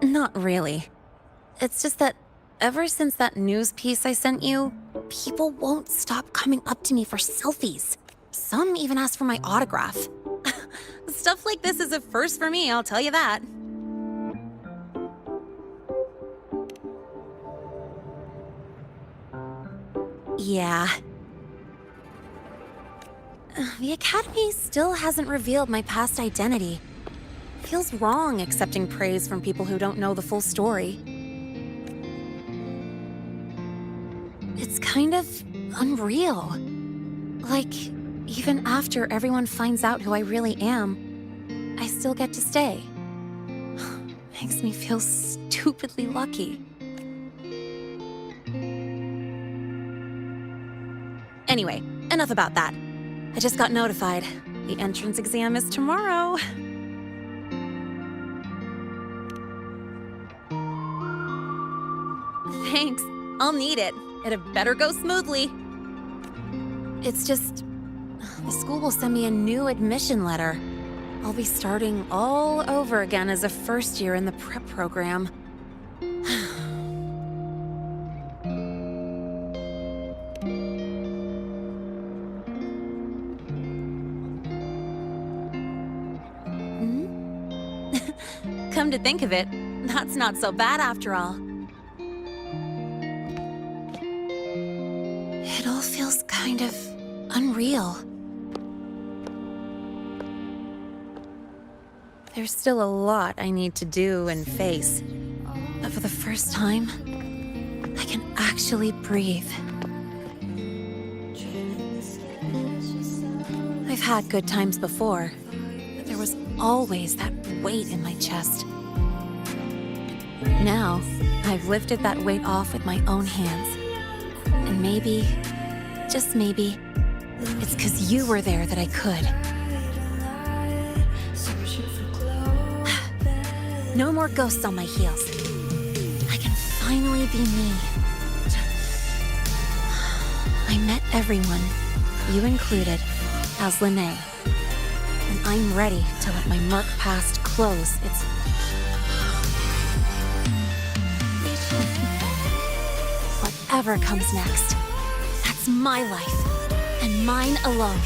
Not really. It's just that ever since that news piece I sent you, people won't stop coming up to me for selfies. Some even ask for my autograph. Stuff like this is a first for me, I'll tell you that. Yeah. The Academy still hasn't revealed my past identity. Feels wrong accepting praise from people who don't know the full story. It's kind of unreal. Like, even after everyone finds out who I really am, I still get to stay. Makes me feel stupidly lucky. Anyway, enough about that. I just got notified. The entrance exam is tomorrow. Thanks. I'll need it. It better go smoothly. It's just... the school will send me a new admission letter. I'll be starting all over again as a first year in the prep program. Come to think of it, that's not so bad after all. It all feels kind of unreal. There's still a lot I need to do and face, but for the first time, I can actually breathe. I've had good times before, but there was always that weight in my chest. Now, I've lifted that weight off with my own hands. And maybe, just maybe, it's 'cause you were there that I could. No more ghosts on my heels. I can finally be me. I met everyone, you included, as Lene. And I'm ready to let my murk past close its... Whatever comes next, that's my life, and mine alone.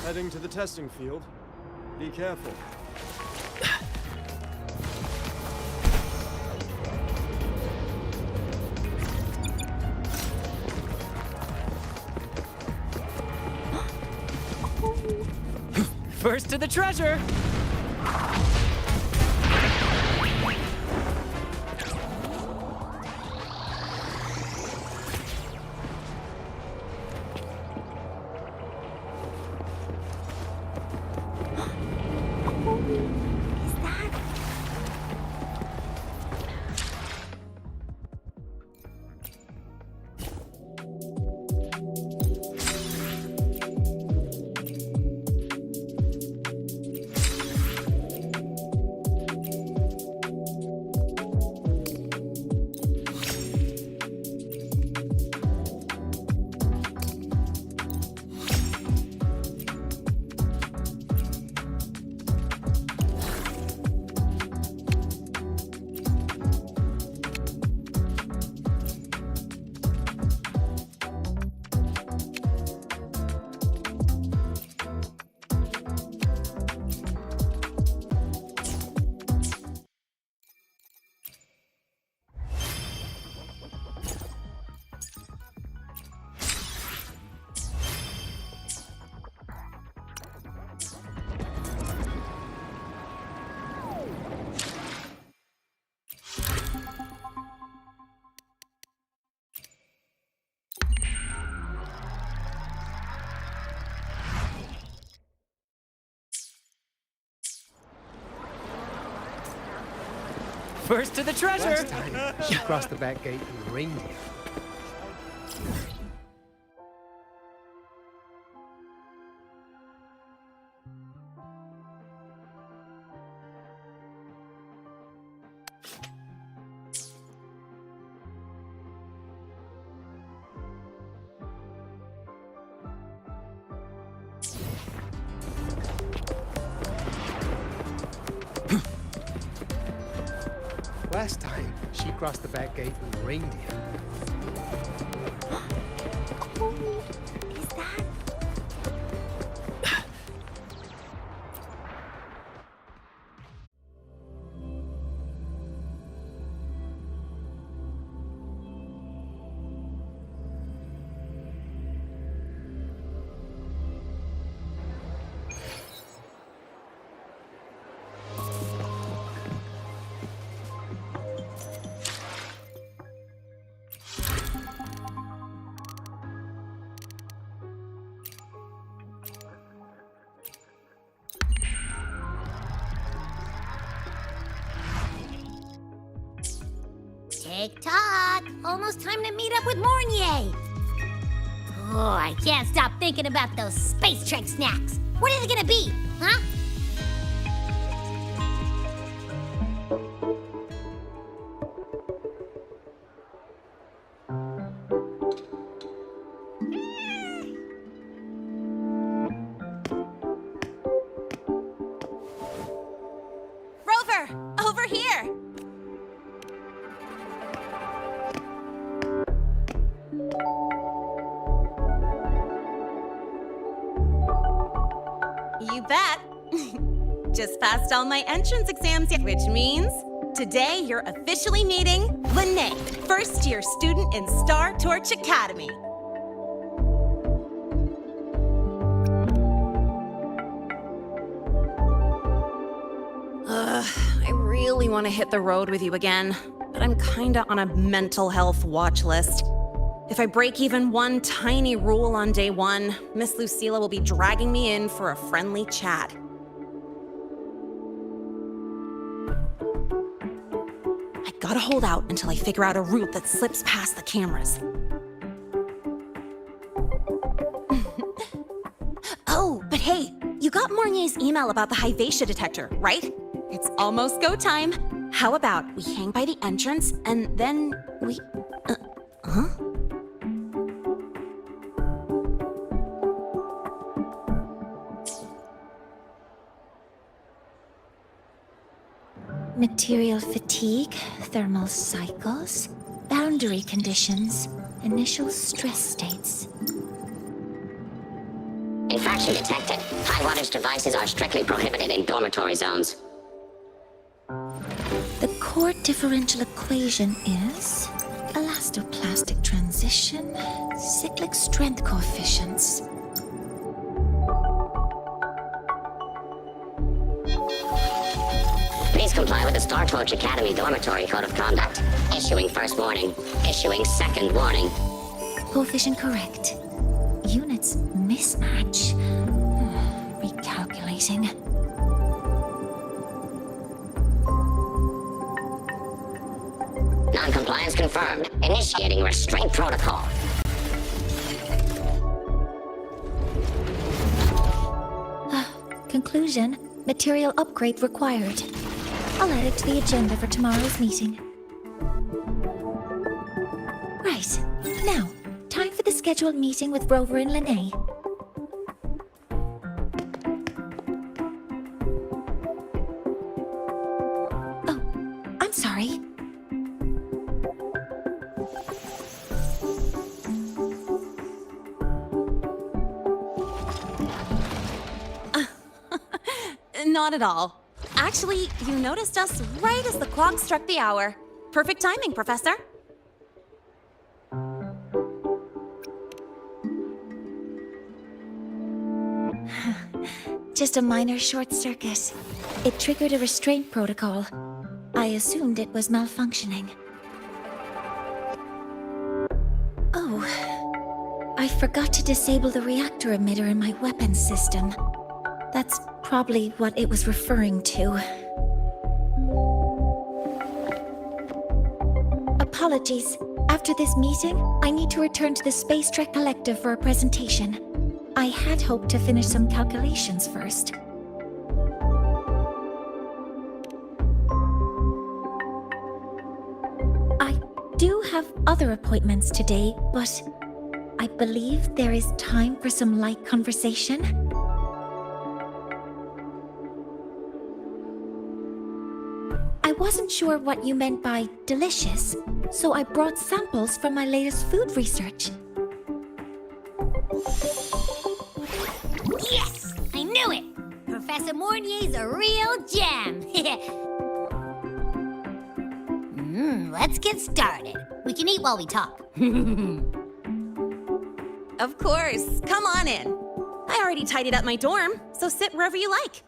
Heading to the testing field. Be careful. First to the treasure! First to the treasure! Last time, she crossed the back gate with reindeer. Last time, she crossed the back gate with reindeer. Is that? Tick-tock! Almost time to meet up with Mornier! Oh, I can't stop thinking about those Space Trek snacks! What are they gonna be, huh? Rover! Over here! You bet. Just passed all my entrance exams, which means today you're officially meeting Lene, first-year student in Star Torch Academy. I really want to hit the road with you again, but I'm kinda on a mental health watch list. If I break even one tiny rule on day one, Miss Lucilla will be dragging me in for a friendly chat. I gotta hold out until I figure out a route that slips past the cameras. Oh, but hey, you got Mornier's email about the Hyvatia detector, right? It's almost go time. How about we hang by the entrance and then we... huh? Material fatigue, thermal cycles, boundary conditions, initial stress states. Infraction detected. High wattage devices are strictly prohibited in dormitory zones. The core differential equation is elastoplastic transition, cyclic strength coefficients. Please comply with the Star Torch Academy Dormitory Code of Conduct. Issuing first warning. Issuing second warning. Coefficient correct. Units mismatch. Recalculating. Non-compliance confirmed. Initiating restraint protocol. Conclusion, material upgrade required. I'll add it to the agenda for tomorrow's meeting. Right, now, time for the scheduled meeting with Rover and Lene. Oh, I'm sorry. Not at all. Actually, you noticed us right as the clock struck the hour. Perfect timing, Professor. Just a minor short circuit. It triggered a restraint protocol. I assumed it was malfunctioning. Oh, I forgot to disable the reactor emitter in my weapons system. That's probably what it was referring to. Apologies. After this meeting, I need to return to the Space Trek Collective for a presentation. I had hoped to finish some calculations first. I do have other appointments today, but I believe there is time for some light conversation. I wasn't sure what you meant by delicious, so I brought samples from my latest food research. Yes! I knew it! Professor Mornier's a real gem! Let's get started. We can eat while we talk. Of course. Come on in. I already tidied up my dorm, so sit wherever you like.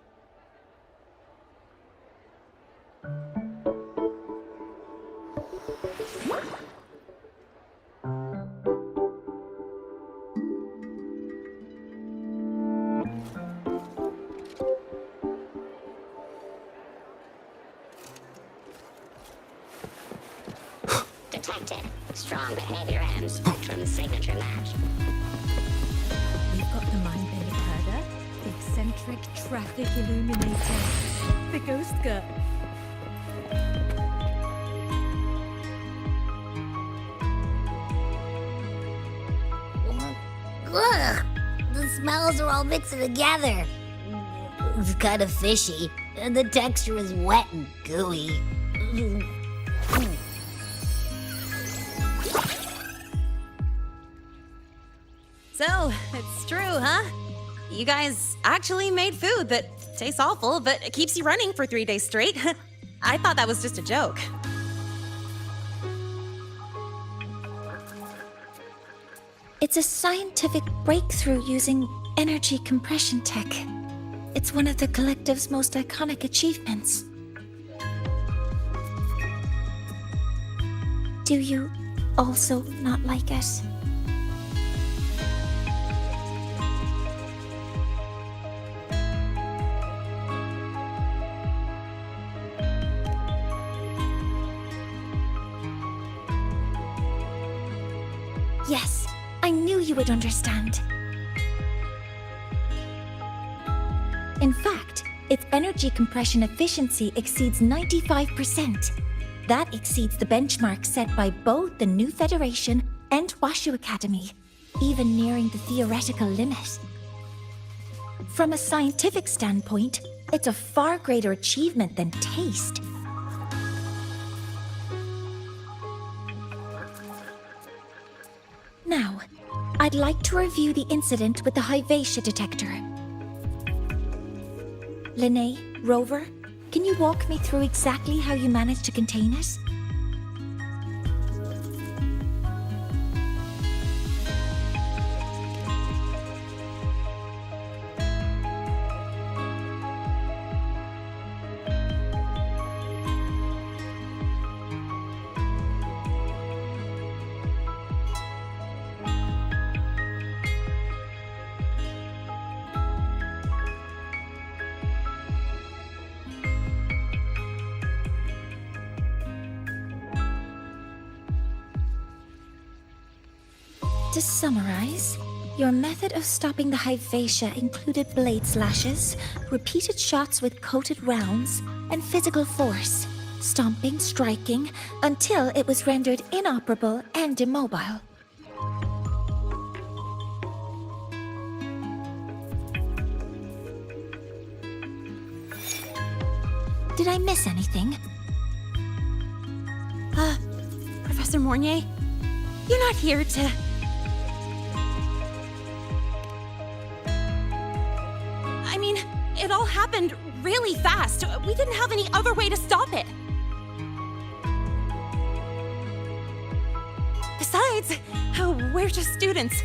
Detected. Strong behavior and spectrum signature match. We've got the mind-bending herder, the eccentric traffic illuminator, the ghost girl. Ugh! The smells are all mixing together. It's kind of fishy, and the texture is wet and gooey. So, it's true, huh? You guys actually made food that tastes awful, but it keeps you running for 3 days straight. I thought that was just a joke. It's a scientific breakthrough using energy compression tech. It's one of the collective's most iconic achievements. Do you also not like it? Yes, I knew you would understand. In fact, its energy compression efficiency exceeds 95%. That exceeds the benchmark set by both the New Federation and Washu Academy, even nearing the theoretical limit. From a scientific standpoint, it's a far greater achievement than taste. Now, I'd like to review the incident with the High-Vatia detector. Linnae, Rover, can you walk me through exactly how you managed to contain it? To summarize, your method of stopping the High-Vatia included blade slashes, repeated shots with coated rounds, and physical force, stomping, striking, until it was rendered inoperable and immobile. Did I miss anything? Professor Mornier, you're not here to... I mean, it all happened really fast. We didn't have any other way to stop it. Besides, we're just students.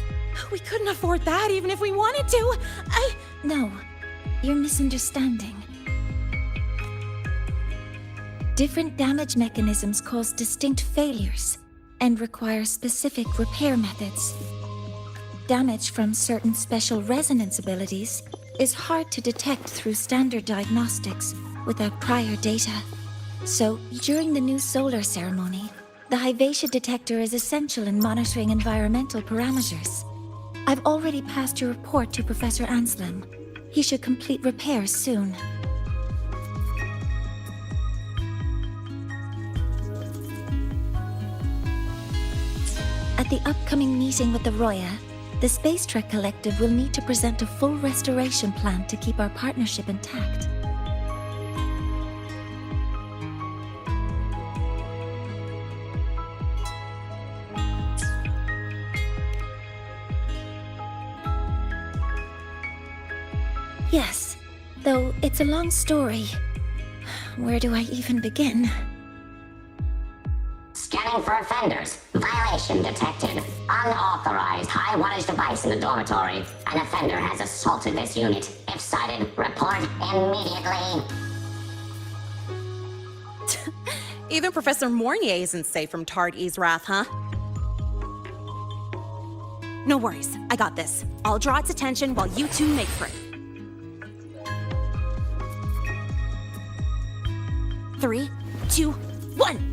We couldn't afford that even if we wanted to. No, you're misunderstanding. Different damage mechanisms cause distinct failures and require specific repair methods. Damage from certain special resonance abilities is hard to detect through standard diagnostics without prior data. So, during the new solar ceremony, the High-Vatia detector is essential in monitoring environmental parameters. I've already passed your report to Professor Anselm. He should complete repairs soon. At the upcoming meeting with the Roya, the Space Trek Collective will need to present a full restoration plan to keep our partnership intact. Yes, though it's a long story. Where do I even begin? Scanning for offenders. Violation detected. Unauthorized high wattage device in the dormitory. An offender has assaulted this unit. If sighted, report immediately. Even Professor Mornier isn't safe from Tard-E's wrath, huh? No worries, I got this. I'll draw its attention while you two make for it. 3, 2, 1!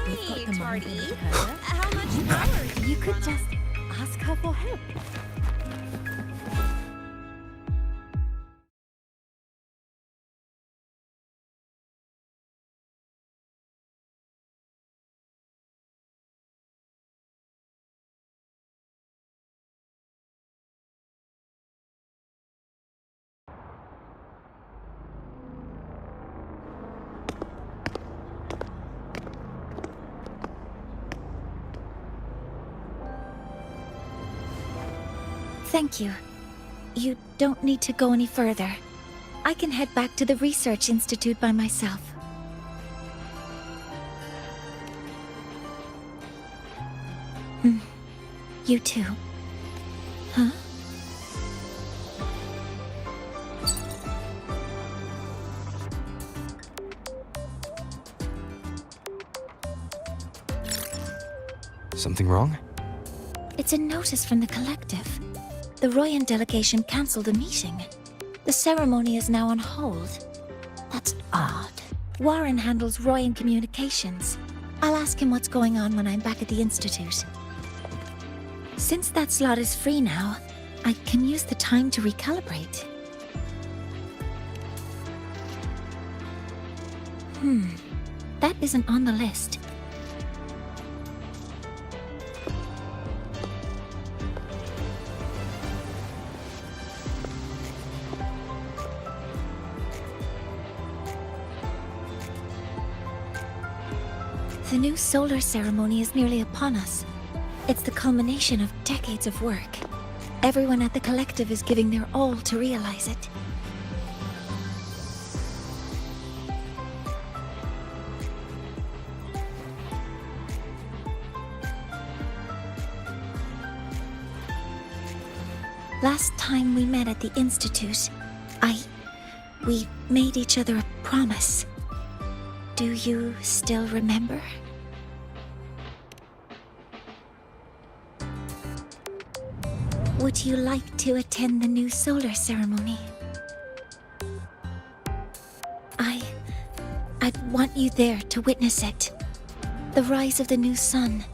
We've got the mind Tardy. bender herder. How much power do You could just ask her for help. Thank you. You don't need to go any further. I can head back to the Research Institute by myself. You too. Huh? Something wrong? It's a notice from the collective. The Royan delegation cancelled a meeting. The ceremony is now on hold. That's odd. Warren handles Royan communications. I'll ask him what's going on when I'm back at the Institute. Since that slot is free now, I can use the time to recalibrate. That isn't on the list. The new solar ceremony is nearly upon us. It's the culmination of decades of work. Everyone at the collective is giving their all to realize it. Last time we met at the Institute, we made each other a promise. Do you still remember? Would you like to attend the new solar ceremony? I'd want you there to witness it. The rise of the new sun,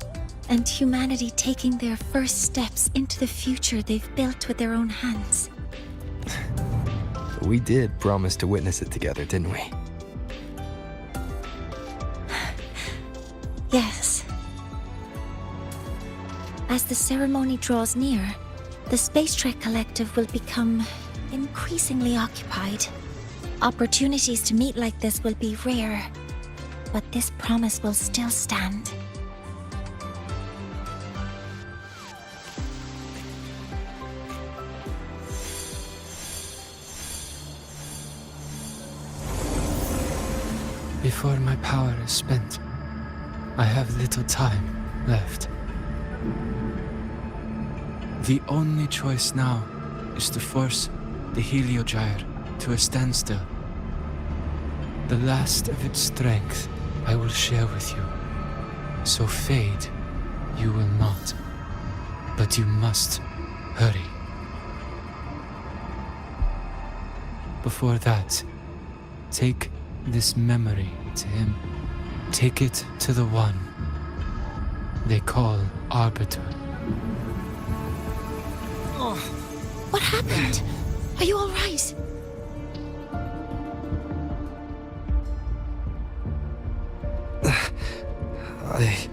and humanity taking their first steps into the future they've built with their own hands. We did promise to witness it together, didn't we? Yes. As the ceremony draws near, the Space Trek Collective will become increasingly occupied. Opportunities to meet like this will be rare, but this promise will still stand. Before my power is spent, I have little time left. The only choice now is to force the Heliogyre to a standstill. The last of its strength I will share with you. So fade, you will not. But you must hurry. Before that, take this memory to him. Take it to the one they call Arbiter. What happened? Are you all right? I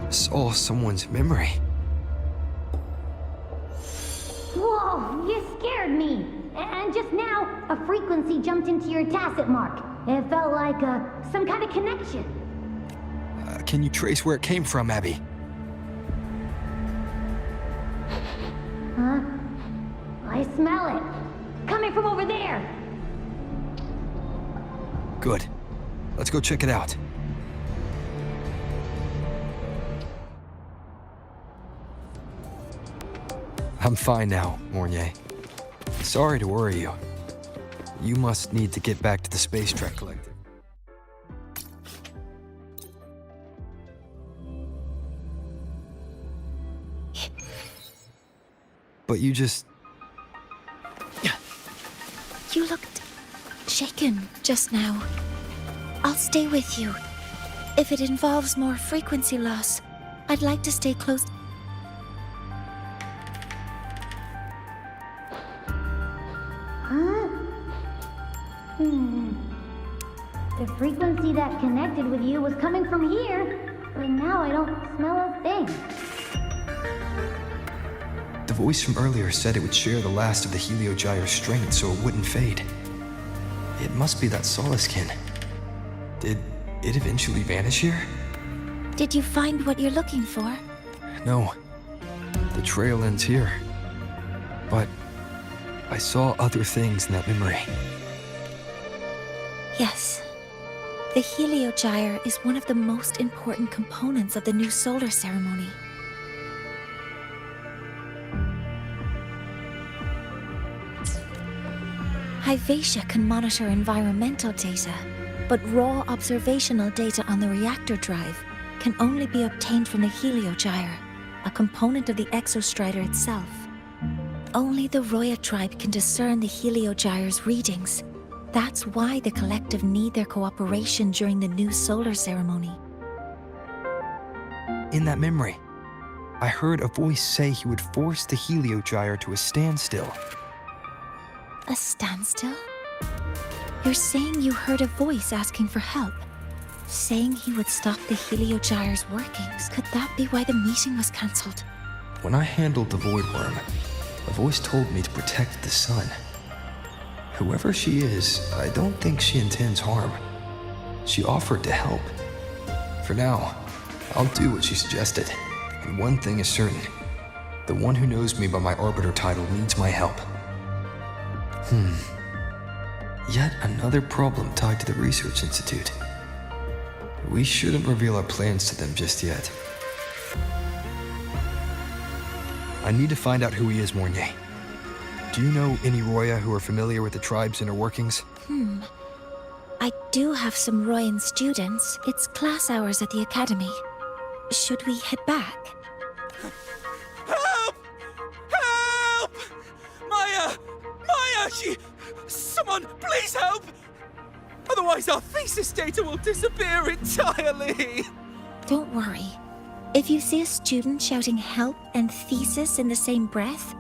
saw someone's memory. Whoa, you scared me. And just now, a frequency jumped into your tacit mark. It felt like some kind of connection. Can you trace where it came from, Abby? Huh? I smell it. Coming from over there. Good. Let's go check it out. I'm fine now, Mornier. Sorry to worry you. You must need to get back to the Space Trek Collective. But you just... You looked shaken just now. I'll stay with you. If it involves more frequency loss, I'd like to stay close. Huh? The frequency that connected with you was coming from here, but now I don't smell a thing. The voice from earlier said it would share the last of the Heliogyre's strength so it wouldn't fade. It must be that Solaskin. Did it eventually vanish here? Did you find what you're looking for? No. The trail ends here. But I saw other things in that memory. Yes. The Heliogyre is one of the most important components of the new solar ceremony. Hyvatia can monitor environmental data, but raw observational data on the reactor drive can only be obtained from the Heliogyre, a component of the exostrider itself. Only the Roya tribe can discern the Heliogyre's readings. That's why the collective need their cooperation during the new solar ceremony. In that memory, I heard a voice say he would force the Heliogyre to a standstill. A standstill? You're saying you heard a voice asking for help? Saying he would stop the Heliogyre's workings. Could that be why the meeting was cancelled? When I handled the Void Worm, a voice told me to protect the sun. Whoever she is, I don't think she intends harm. She offered to help. For now, I'll do what she suggested. And one thing is certain. The one who knows me by my Arbiter title needs my help. Yet another problem tied to the Research Institute. We shouldn't reveal our plans to them just yet. I need to find out who he is, Mornier. Do you know any Roya who are familiar with the tribe's inner workings? I do have some Royan students. It's class hours at the academy. Should we head back? Help! Help! Maya! Maya! Someone, please help! Otherwise our thesis data will disappear entirely! Don't worry. If you see a student shouting help and thesis in the same breath,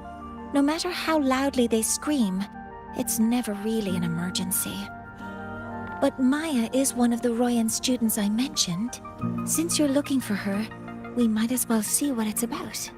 no matter how loudly they scream, it's never really an emergency. But Maya is one of the Royan students I mentioned. Since you're looking for her, we might as well see what it's about.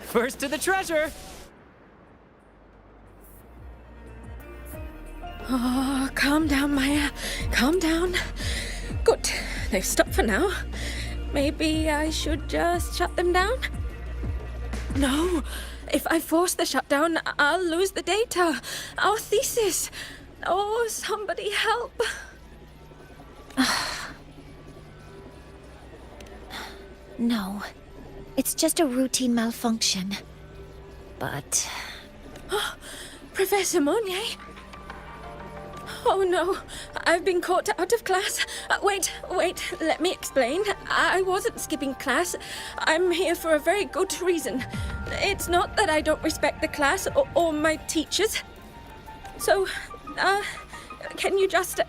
First to the treasure! Oh, calm down, Maya. Calm down. Good. They've stopped for now. Maybe I should just shut them down? No. If I force the shutdown, I'll lose the data. Our thesis. Oh, somebody help. No. It's just a routine malfunction. But... Professor Monnier? Oh no, I've been caught out of class. Wait, let me explain. I wasn't skipping class. I'm here for a very good reason. It's not that I don't respect the class or my teachers. So, can you just...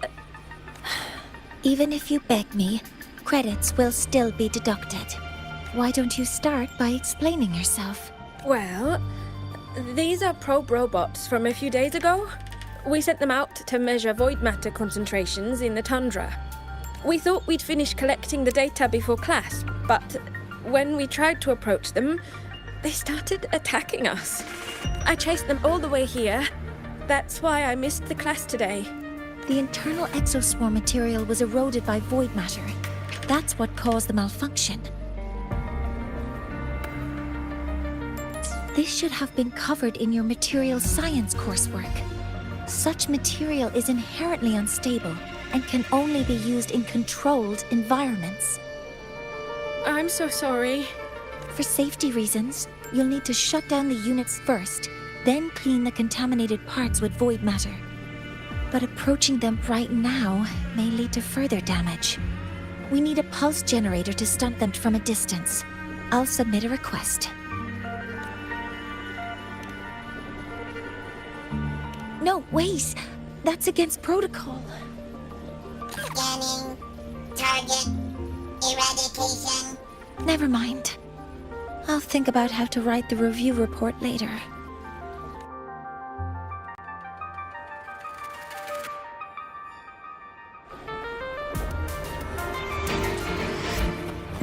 Even if you beg me, credits will still be deducted. Why don't you start by explaining yourself? Well, these are probe robots from a few days ago. We sent them out to measure void matter concentrations in the tundra. We thought we'd finish collecting the data before class, but when we tried to approach them, they started attacking us. I chased them all the way here. That's why I missed the class today. The internal exoswarm material was eroded by void matter. That's what caused the malfunction. This should have been covered in your material science coursework. Such material is inherently unstable and can only be used in controlled environments. I'm so sorry. For safety reasons, you'll need to shut down the units first, then clean the contaminated parts with void matter. But approaching them right now may lead to further damage. We need a pulse generator to stunt them from a distance. I'll submit a request. No, wait! That's against protocol. Scanning. Target. Eradication. Never mind. I'll think about how to write the review report later.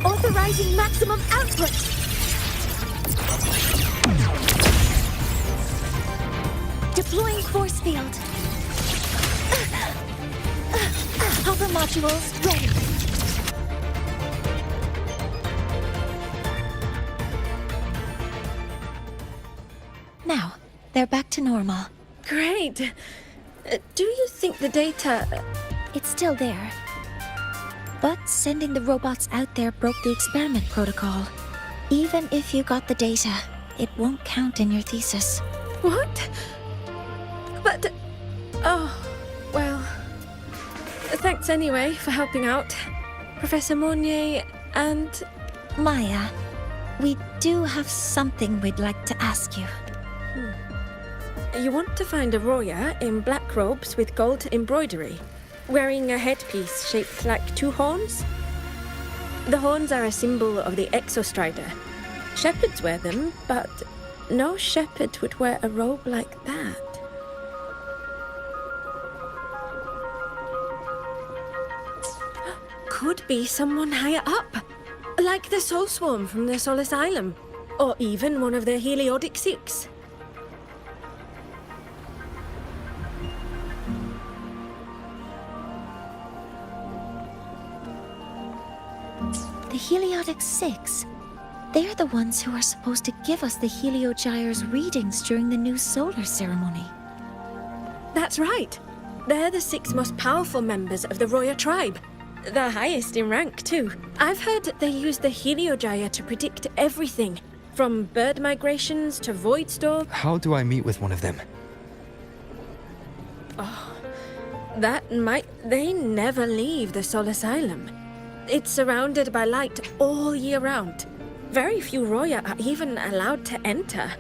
Authorizing maximum output! Deploying force field. Hover modules ready. Now, they're back to normal. Great. Do you think the data... It's still there. But sending the robots out there broke the experiment protocol. Even if you got the data, it won't count in your thesis. What? But... Oh, well... Thanks anyway for helping out. Professor Monnier, And Maya, we do have something we'd like to ask you. you want to find a Roya in black robes with gold embroidery, wearing a headpiece shaped like two horns? The horns are a symbol of the Exostrider. Shepherds wear them, but no shepherd would wear a robe like that. Could be someone higher up, like the Soul Swarm from the Soul Asylum, or even one of the Heliodic Six. The Heliodic Six. They're the ones who are supposed to give us the Heliogyre's readings during the new solar ceremony. That's right. They're the 6 most powerful members of the Roya tribe. The highest in rank, too. I've heard they use the Heliogyre to predict everything, from bird migrations to void storm. How do I meet with one of them? They never leave the Soul Asylum. It's surrounded by light all year round. Very few Roya are even allowed to enter.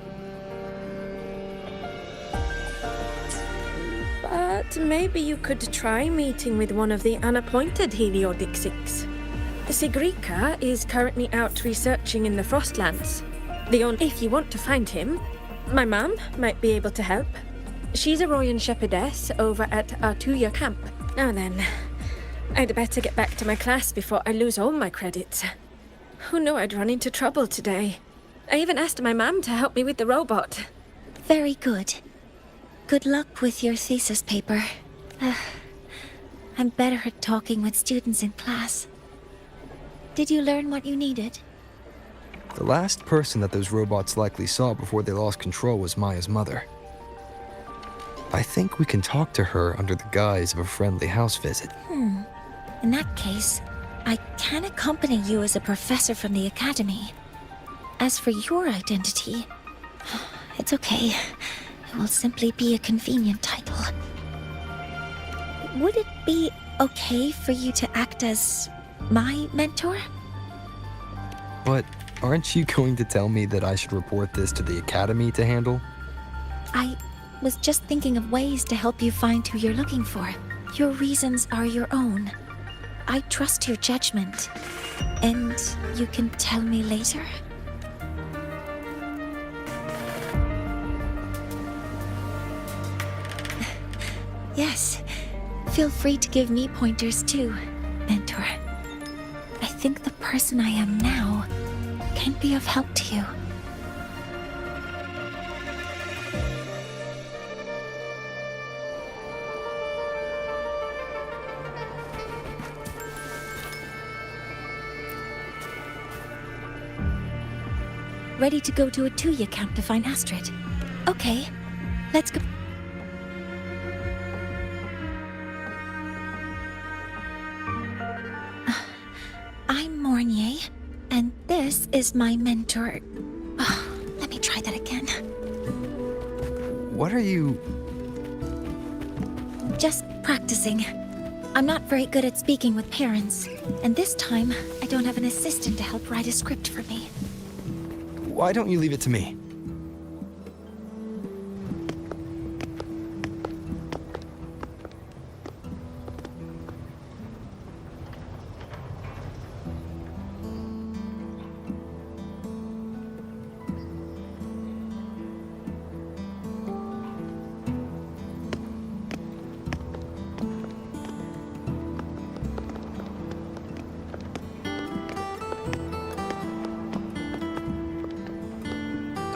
But maybe you could try meeting with one of the unappointed Heliodic Six. Sigrika is currently out researching in the Frostlands. If you want to find him, my mum might be able to help. She's a Royan shepherdess over at Artuya camp. Now then, I'd better get back to my class before I lose all my credits. Who knew I'd run into trouble today? I even asked my mum to help me with the robot. Very good. Good luck with your thesis paper. I'm better at talking with students in class. Did you learn what you needed? The last person that those robots likely saw before they lost control was Maya's mother. I think we can talk to her under the guise of a friendly house visit. In that case, I can accompany you as a professor from the academy. As for your identity, it's okay. It will simply be a convenient title. Would it be okay for you to act as my mentor? But aren't you going to tell me that I should report this to the academy to handle? I was just thinking of ways to help you find who you're looking for. Your reasons are your own. I trust your judgment. And you can tell me later? Yes. Feel free to give me pointers too, mentor. I think the person I am now can be of help to you. Ready to go to Artuya camp to find Astrid? Okay, let's go. I'm Mornier, and this is my mentor. Let me try that again. What are you... Just practicing. I'm not very good at speaking with parents, and this time I don't have an assistant to help write a script for me. Why don't you leave it to me?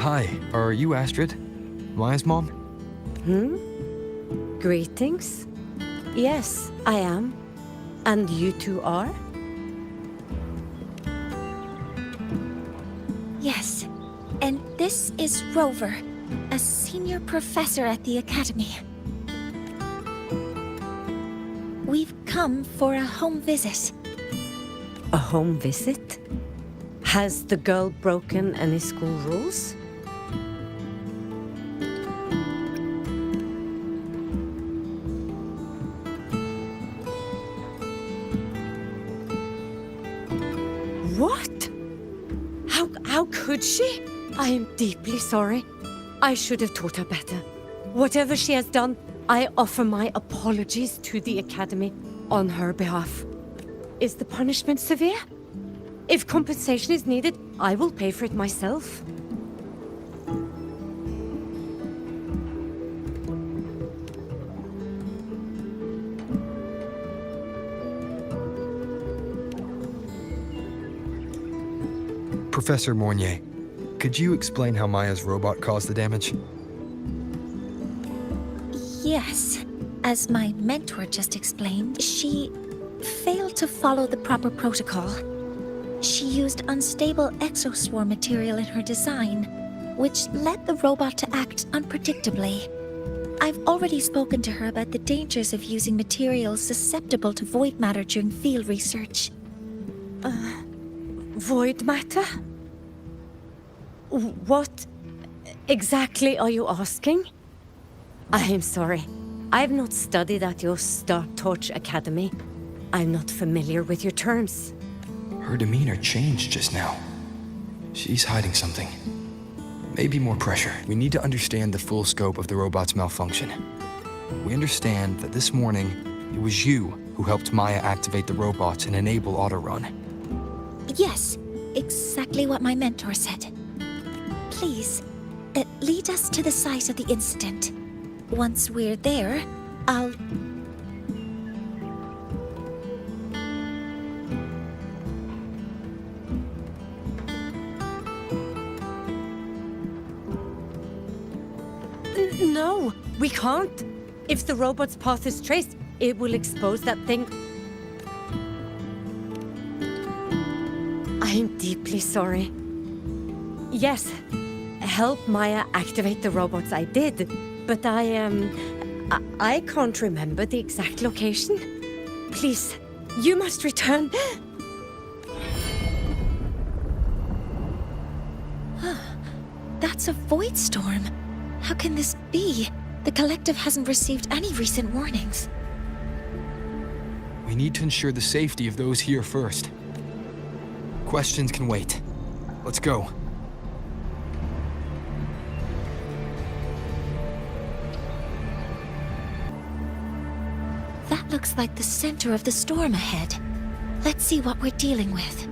Hi, are you Astrid? Maya's mom? Greetings. Yes, I am. And you two are? Yes, and this is Rover, a senior professor at the academy. We've come for a home visit. A home visit? Has the girl broken any school rules? What? How could she? I am deeply sorry. I should have taught her better. Whatever she has done, I offer my apologies to the Academy on her behalf. Is the punishment severe? If compensation is needed, I will pay for it myself. Professor Mornier, could you explain how Maya's robot caused the damage? Yes. As my mentor just explained, she failed to follow the proper protocol. She used unstable exoswarm material in her design, which led the robot to act unpredictably. I've already spoken to her about the dangers of using materials susceptible to void matter during field research. Void matter? What exactly are you asking? I am sorry. I have not studied at your Star Torch Academy. I'm not familiar with your terms. Her demeanor changed just now. She's hiding something. Maybe more pressure. We need to understand the full scope of the robot's malfunction. We understand that this morning, it was you who helped Maya activate the robots and enable auto-run. Yes, exactly what my mentor said. Please, lead us to the site of the incident. Once we're there, I'll... No, we can't. If the robot's path is traced, it will expose that thing. I am deeply sorry. Yes, help Maya activate the robots I did, but I can't remember the exact location. Please, you must return. That's a void storm. How can this be? The Collective hasn't received any recent warnings. We need to ensure the safety of those here first. Questions can wait. Let's go. That looks like the center of the storm ahead. Let's see what we're dealing with.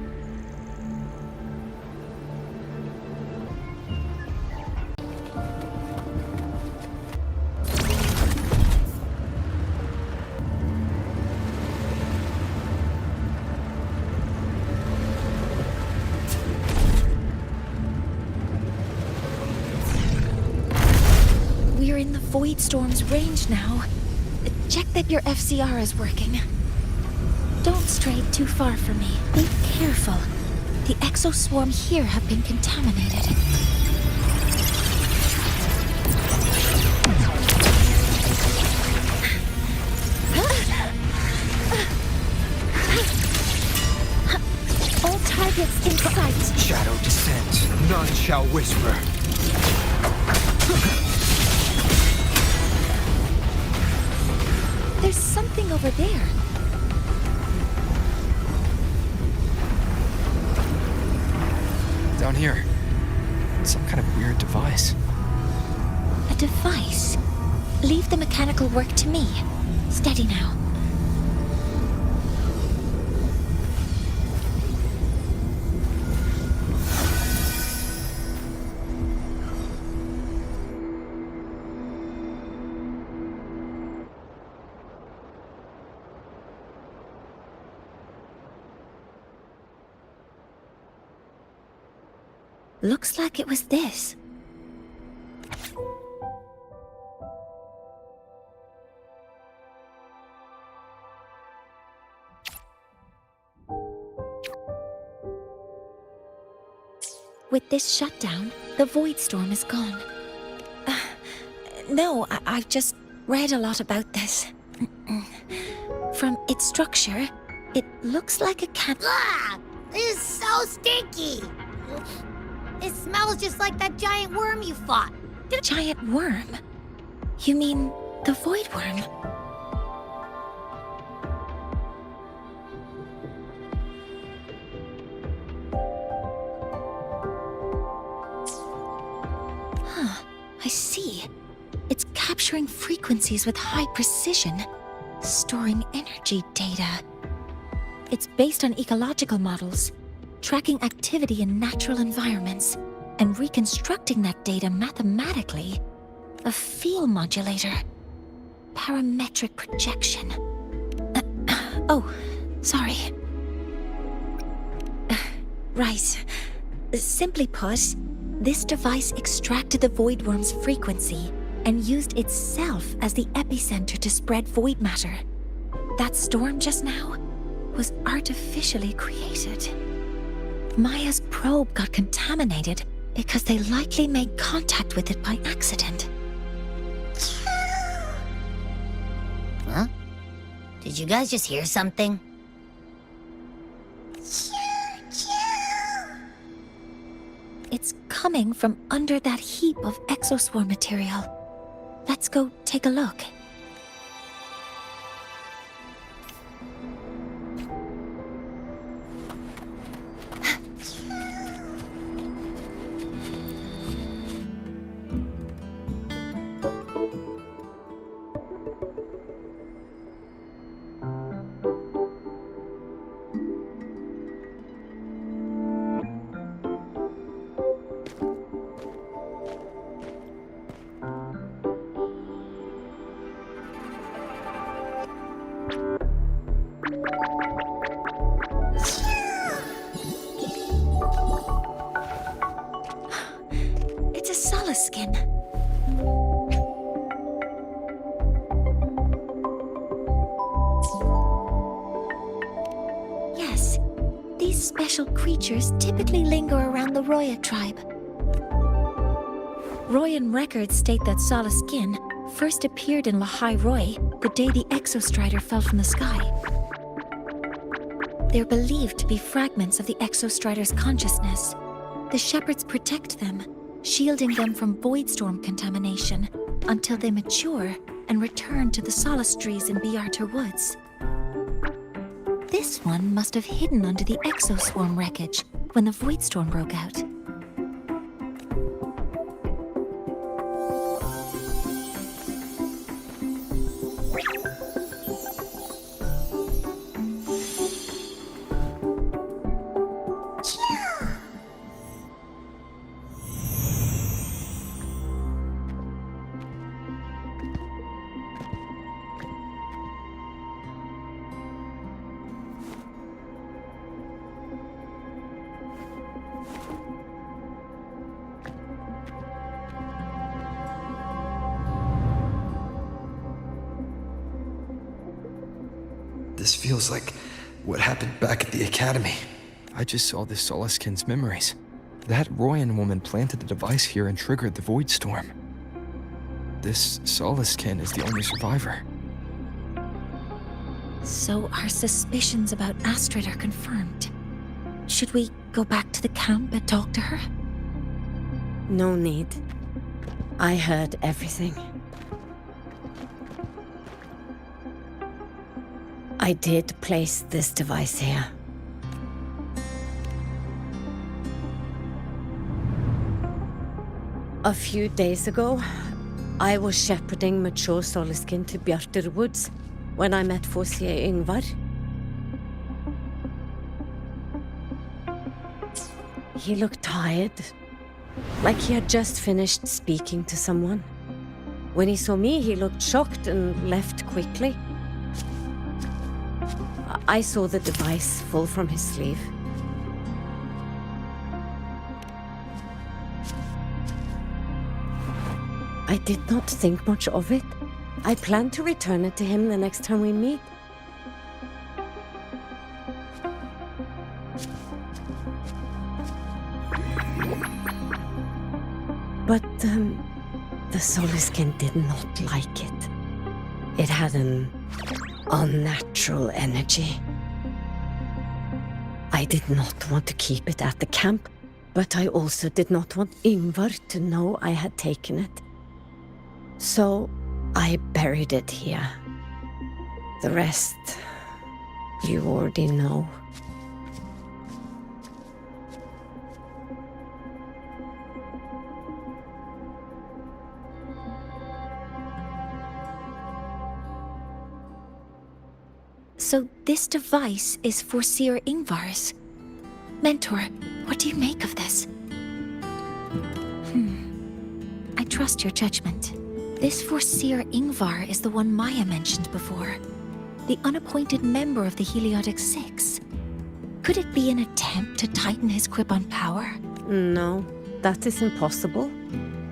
We're in the Void Storm's range now. Check that your FCR is working. Don't stray too far from me. Be careful. The exoswarm here have been contaminated. All targets in sight. Shadow descends. None shall whisper. There's something over there. Down here. Some kind of weird device. A device? Leave the mechanical work to me. Steady now. Looks like it was this. With this shutdown, the Void Storm is gone. No, I've just read a lot about this. From its structure, it looks like a cat. Ah! This is so stinky! It smells just like that giant worm you fought. Giant worm? You mean the Void Worm? I see. It's capturing frequencies with high precision, storing energy data. It's based on ecological models, tracking activity in natural environments, and reconstructing that data mathematically. A field modulator. Parametric projection. Oh, sorry. Right. Simply put, this device extracted the void worm's frequency and used itself as the epicenter to spread void matter. That storm just now was artificially created. Maya's probe got contaminated because they likely made contact with it by accident. Huh? Did you guys just hear something? It's coming from under that heap of exoswarm material. Let's go take a look. It's a Solace skin. Yes, these special creatures typically linger around the Roya tribe. Royan records state that Solace skin first appeared in Lahai-Roi the day the Exostrider fell from the sky. They're believed to be fragments of the Exostrider's consciousness. The shepherds protect them, shielding them from void storm contamination until they mature and return to the Solace trees in Biarter Woods. This one must have hidden under the exoswarm wreckage when the void storm broke out. This feels like what happened back at the academy. I just saw this Solaskin's memories. That Royan woman planted the device here and triggered the void storm. This Solaskin is the only survivor. So our suspicions about Astrid are confirmed. Should we go back to the camp and talk to her? No need. I heard everything. I did place this device here. A few days ago, I was shepherding mature Solaskin to Biarter Woods when I met Fossier Yngvar. He looked tired, like he had just finished speaking to someone. When he saw me, he looked shocked and left quickly. I saw the device fall from his sleeve. I did not think much of it. I plan to return it to him the next time we meet. But the Solaskin did not like it. It had an unnatural energy. I did not want to keep it at the camp, but I also did not want Yngvar to know I had taken it. So I buried it here. The rest, you already know. So this device is Forseer Ingvar's. Mentor, what do you make of this? I trust your judgment. This Forseer Ingvar is the one Maya mentioned before. The unappointed member of the Heliotic Six. Could it be an attempt to tighten his grip on power? No, that is impossible.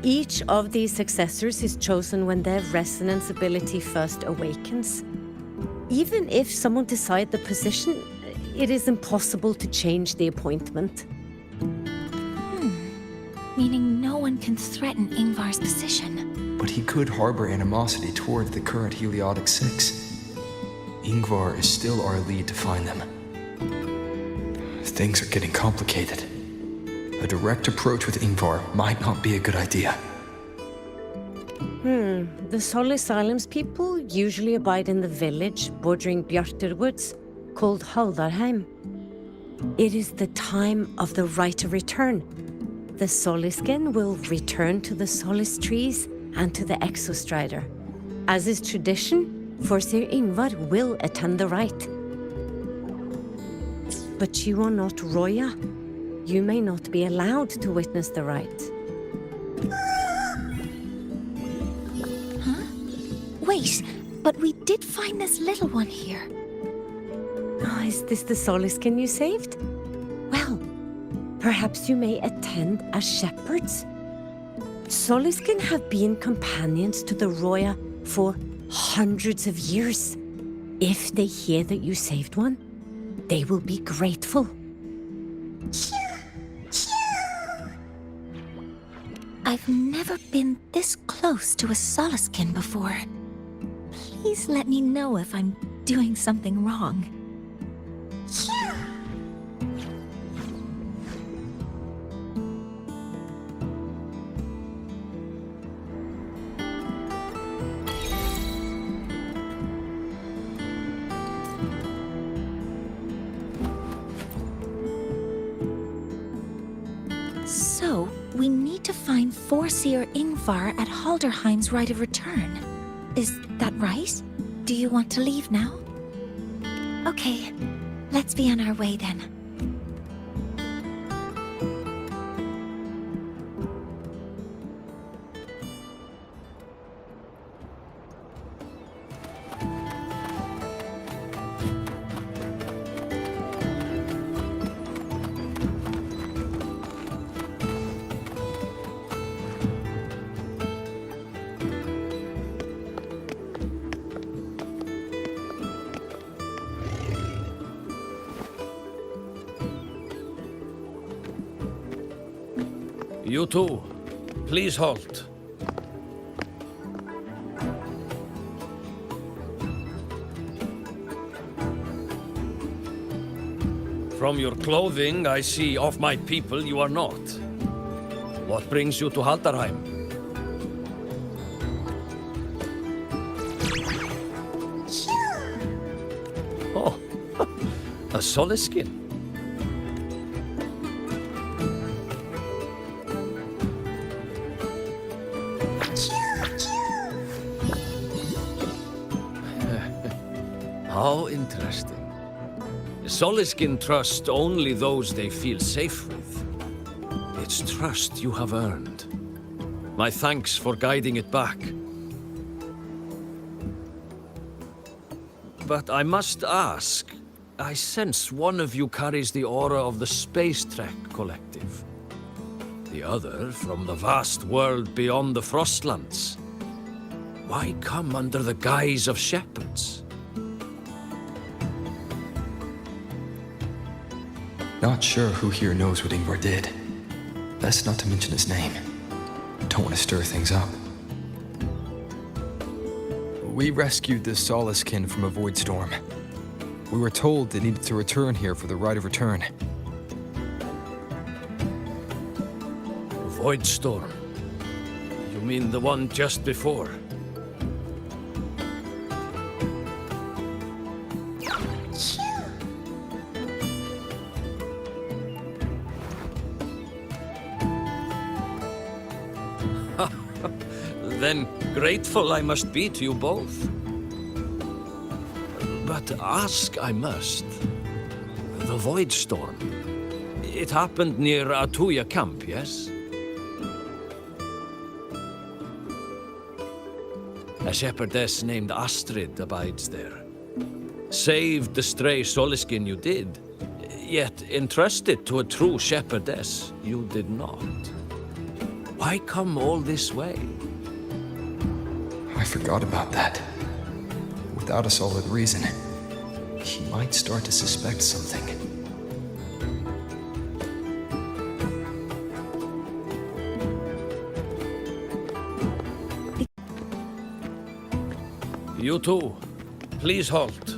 Each of these successors is chosen when their resonance ability first awakens. Even if someone decides the position, it is impossible to change the appointment. Meaning no one can threaten Ingvar's position. But he could harbor animosity toward the current Heliotic Six. Ingvar is still our lead to find them. Things are getting complicated. A direct approach with Ingvar might not be a good idea. The Solis Islands people usually abide in the village bordering Bjartur Woods, called Haldarheim. It is the time of the right of return. The Soliskin will return to the Solis trees and to the Exostrider. As is tradition, Forseer Ingvar will attend the rite. But you are not Roya. You may not be allowed to witness the rite. Wait, but we did find this little one here. Is this the Soliskin you saved? Well, perhaps you may attend as shepherds. Soliskin have been companions to the Roya for hundreds of years. If they hear that you saved one, they will be grateful. I've never been this close to a Soliskin before. Please let me know if I'm doing something wrong. So, we need to find Forseer Ingvar at Halderheim's Rite of Return. Is that right? Do you want to leave now? Okay, let's be on our way then. You two, please halt. From your clothing, I see of my people you are not. What brings you to Haldarheim? Oh, a Soliskin. How interesting. Soliskin trust only those they feel safe with. It's trust you have earned. My thanks for guiding it back. But I must ask, I sense one of you carries the aura of the Space Trek Collective. The other from the vast world beyond the Frostlands. Why come under the guise of shepherds? Not sure who here knows what Ingvar did. Best not to mention his name. Don't want to stir things up. We rescued this Soliskin from a void storm. We were told they needed to return here for the Rite of Return. Void storm? You mean the one just before? Then grateful I must be to you both. But ask I must. The Void Storm. It happened near Atuya camp, yes? A shepherdess named Astrid abides there. Saved the stray Soliskin you did, yet entrusted to a true shepherdess you did not. Why come all this way? I forgot about that. Without a solid reason, she might start to suspect something. You too. Please halt.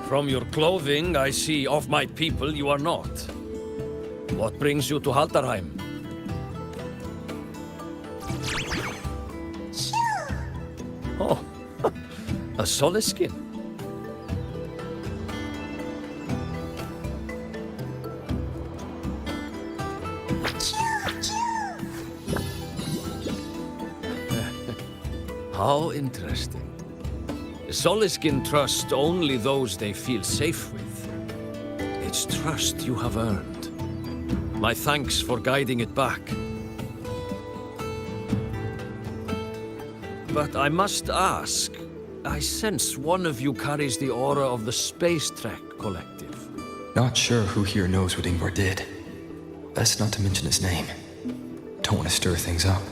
From your clothing, I see of my people you are not. What brings you to Haldarheim? Oh, a Soliskin. How interesting. Soliskin trust only those they feel safe with. It's trust you have earned. My thanks for guiding it back. But I must ask, I sense one of you carries the aura of the Space Trek Collective. Not sure who here knows what Ingvar did. Best not to mention his name. Don't want to stir things up.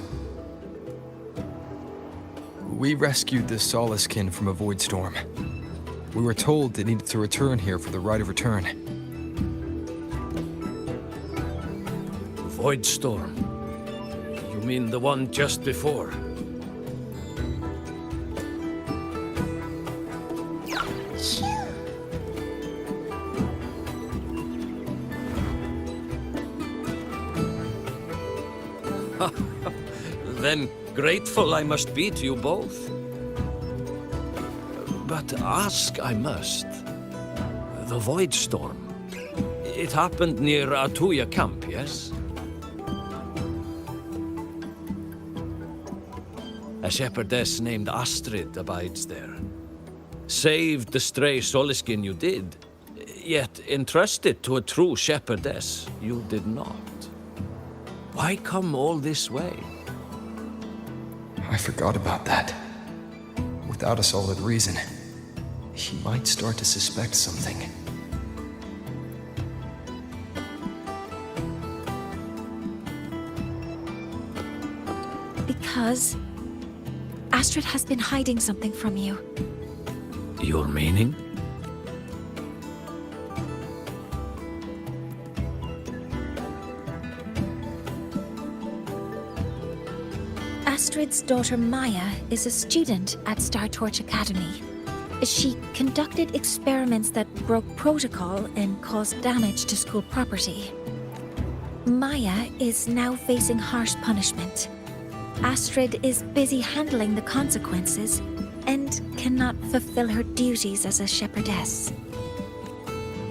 We rescued the Soliskin from a void storm. We were told they needed to return here for the rite of return. Void storm? You mean the one just before? Then grateful I must be to you both. But ask I must. The Void Storm. It happened near Atuya camp, yes? A shepherdess named Astrid abides there. Saved the stray Soliskin you did, yet entrusted to a true shepherdess you did not. Why come all this way? I forgot about that. Without a solid reason, she might start to suspect something. Because Astrid has been hiding something from you. Your meaning? Astrid's daughter Maya is a student at Star Torch Academy. She conducted experiments that broke protocol and caused damage to school property. Maya is now facing harsh punishment. Astrid is busy handling the consequences and cannot fulfill her duties as a shepherdess.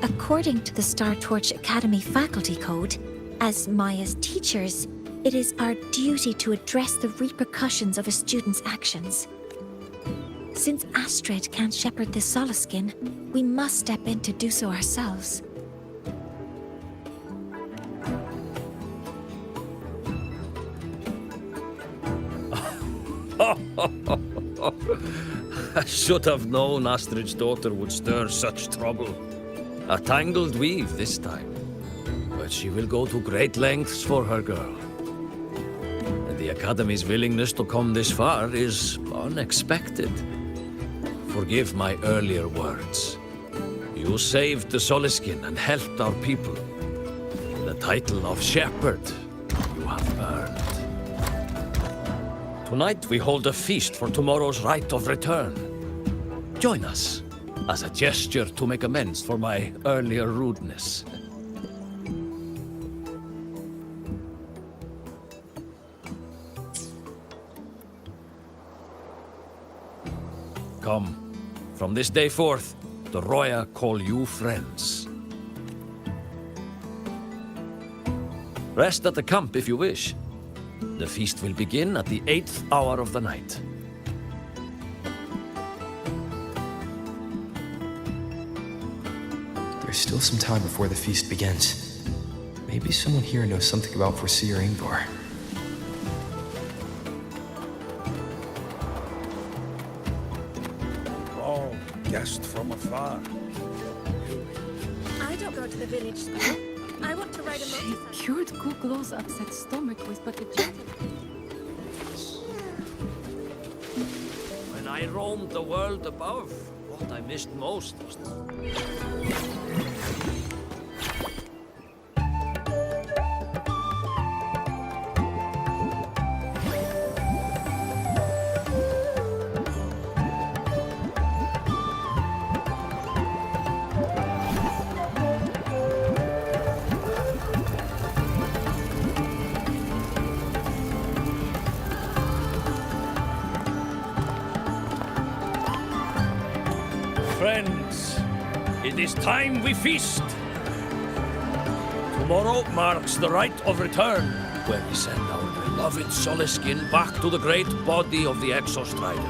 According to the Star Torch Academy faculty code, as Maya's teachers, it is our duty to address the repercussions of a student's actions. Since Astrid can't shepherd the Soliskin, we must step in to do so ourselves. I should have known Astrid's daughter would stir such trouble. A tangled weave this time. But she will go to great lengths for her girl. The Academy's willingness to come this far is unexpected. Forgive my earlier words. You saved the Soliskin and helped our people. The title of Shepherd you have earned. Tonight we hold a feast for tomorrow's rite of return. Join us as a gesture to make amends for my earlier rudeness. Come, from this day forth, the Roya call you friends. Rest at the camp if you wish. The feast will begin at the 8th hour of the night. There's still some time before the feast begins. Maybe someone here knows something about Foreseer Ingvar. Oh, guest from afar. I don't go to the village school. I want to ride a She motorcycle. cured Kuglo's upset stomach with but a gentle... When I roamed the world above, what I missed most was Friends, it is time we feast. Tomorrow marks the rite of return, where we send our beloved Soliskin back to the great body of the Exostrider.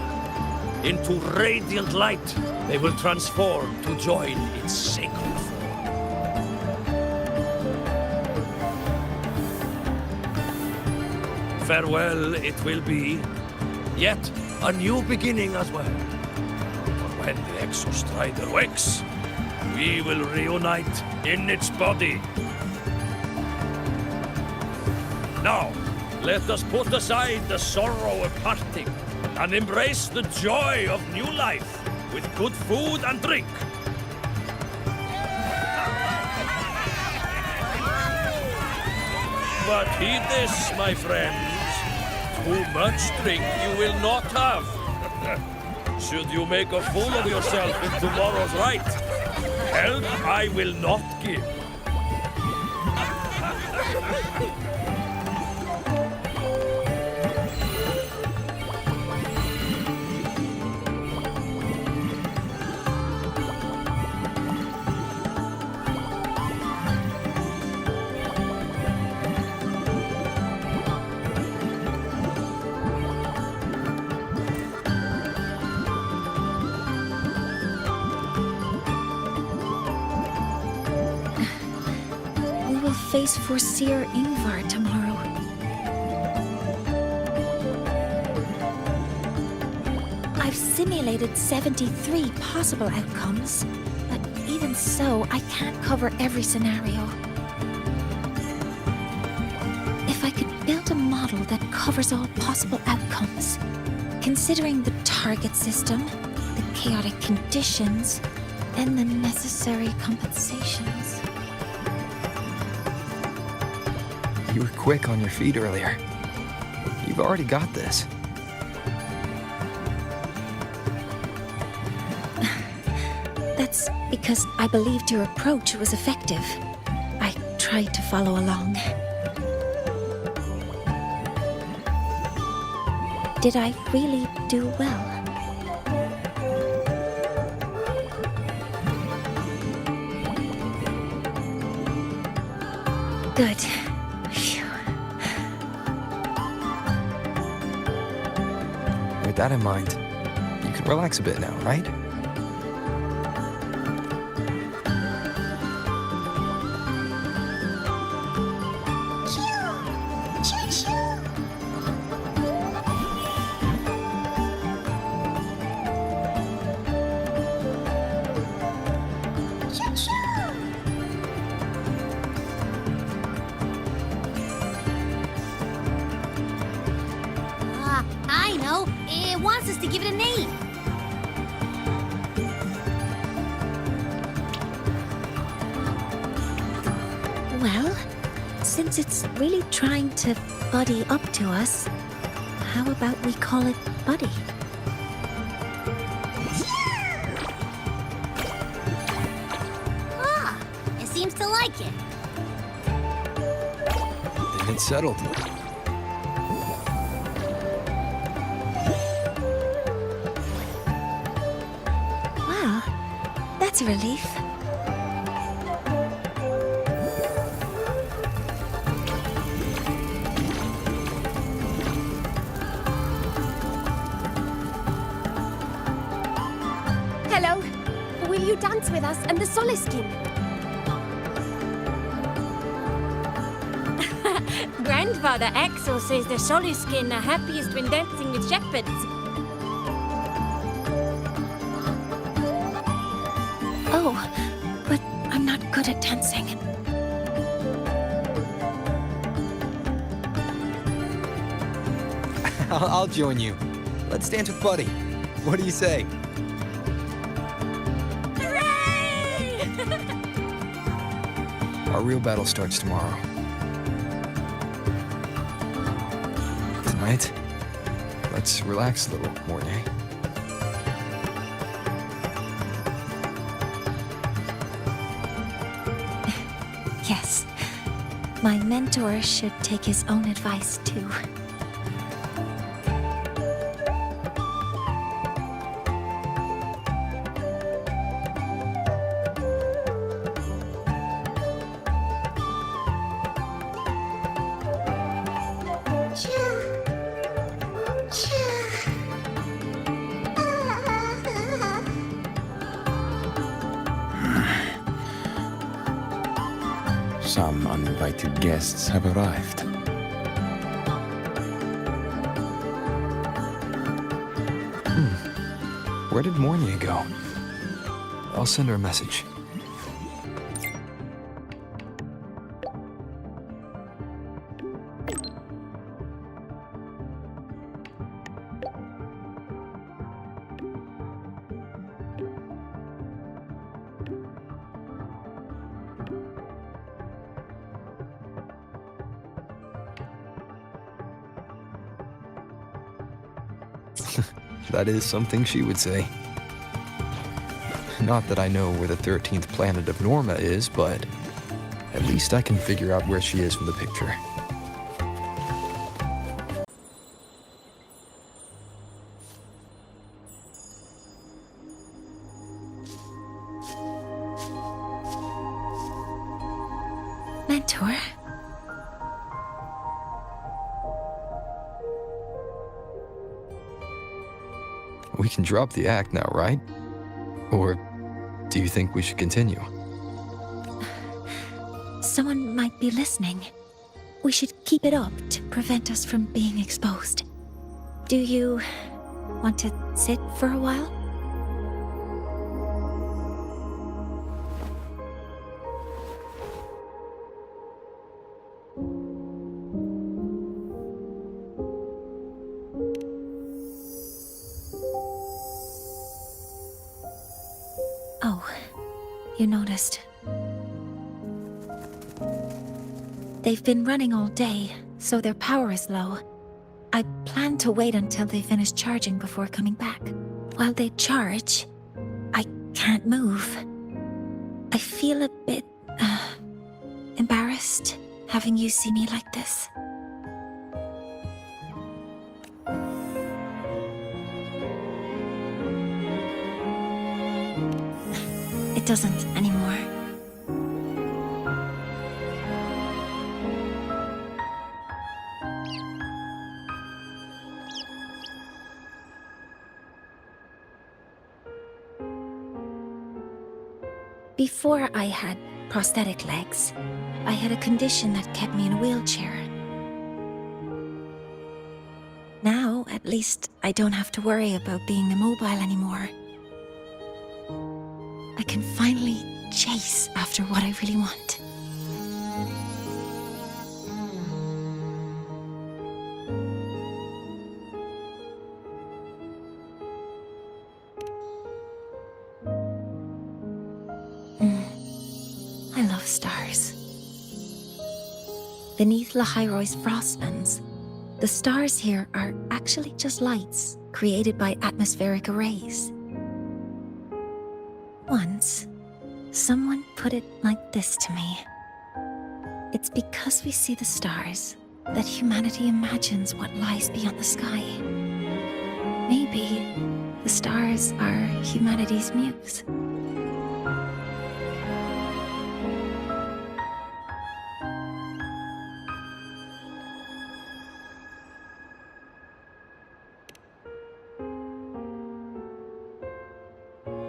Into radiant light, they will transform to join its sacred form. Farewell it will be, yet a new beginning as well. When the Exostrider wakes, we will reunite in its body. Now, let us put aside the sorrow of parting and embrace the joy of new life with good food and drink. But heed this, my friends. Too much drink you will not have. Should you make a fool of yourself in tomorrow's rite, help I will not give. Face Foreseer Ingvar tomorrow. I've simulated 73 possible outcomes, but even so, I can't cover every scenario. If I could build a model that covers all possible outcomes, considering the target system, the chaotic conditions, and the necessary compensations. You were quick on your feet earlier. You've already got this. That's because I believed your approach was effective. I tried to follow along. Did I really do well? Good. With that in mind, you can relax a bit now, right? I know. It wants us to give it a name. Well, since it's really trying to buddy up to us, how about we call it Buddy? Ah, it seems to like it. Then it's settled. Well, that's a relief. you dance with us and the Soliskin? Grandfather Axel says the Soliskin are happiest when dancing with shepherds. Oh, but I'm not good at dancing. I'll join you. Let's dance with Buddy. What do you say? Hooray! Our real battle starts tomorrow. Tonight, let's relax a little, Mornay. Yes. My mentor should take his own advice, too. Some uninvited guests have arrived. Where did Mornia go? I'll send her a message. That is something she would say. Not that I know where the 13th planet of Norma is, but at least I can figure out where she is from the picture. Mentor? We can drop the act now, right? Or do you think we should continue? Someone might be listening. We should keep it up to prevent us from being exposed. Do you want to sit for a while? Oh, you noticed. They've been running all day, so their power is low. I plan to wait until they finish charging before coming back. While they charge, I can't move. I feel a bit, embarrassed having you see me like this. It doesn't anymore. Before I had prosthetic legs, I had a condition that kept me in a wheelchair. Now, at least, I don't have to worry about being immobile anymore. I can finally chase after what I really want. I love stars. Beneath Lahai-Roi's frostlands, the stars here are actually just lights created by atmospheric arrays. Once, someone put it like this to me. It's because we see the stars that humanity imagines what lies beyond the sky. Maybe the stars are humanity's muse.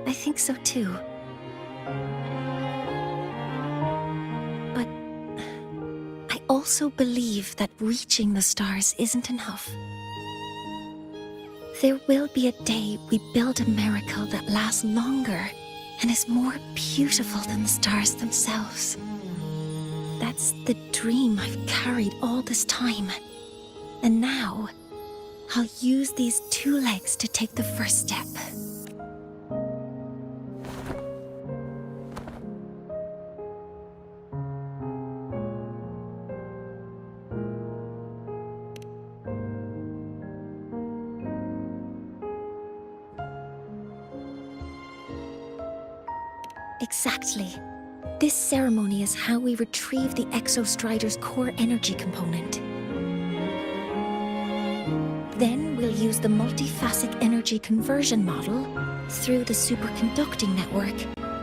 I think so too. also believe that reaching the stars isn't enough. There will be a day we build a miracle that lasts longer and is more beautiful than the stars themselves. That's the dream I've carried all this time. And now, I'll use these 2 legs to take the first step. Exactly. This ceremony is how we retrieve the Exostrider's core energy component. Then we'll use the multiphasic energy conversion model through the superconducting network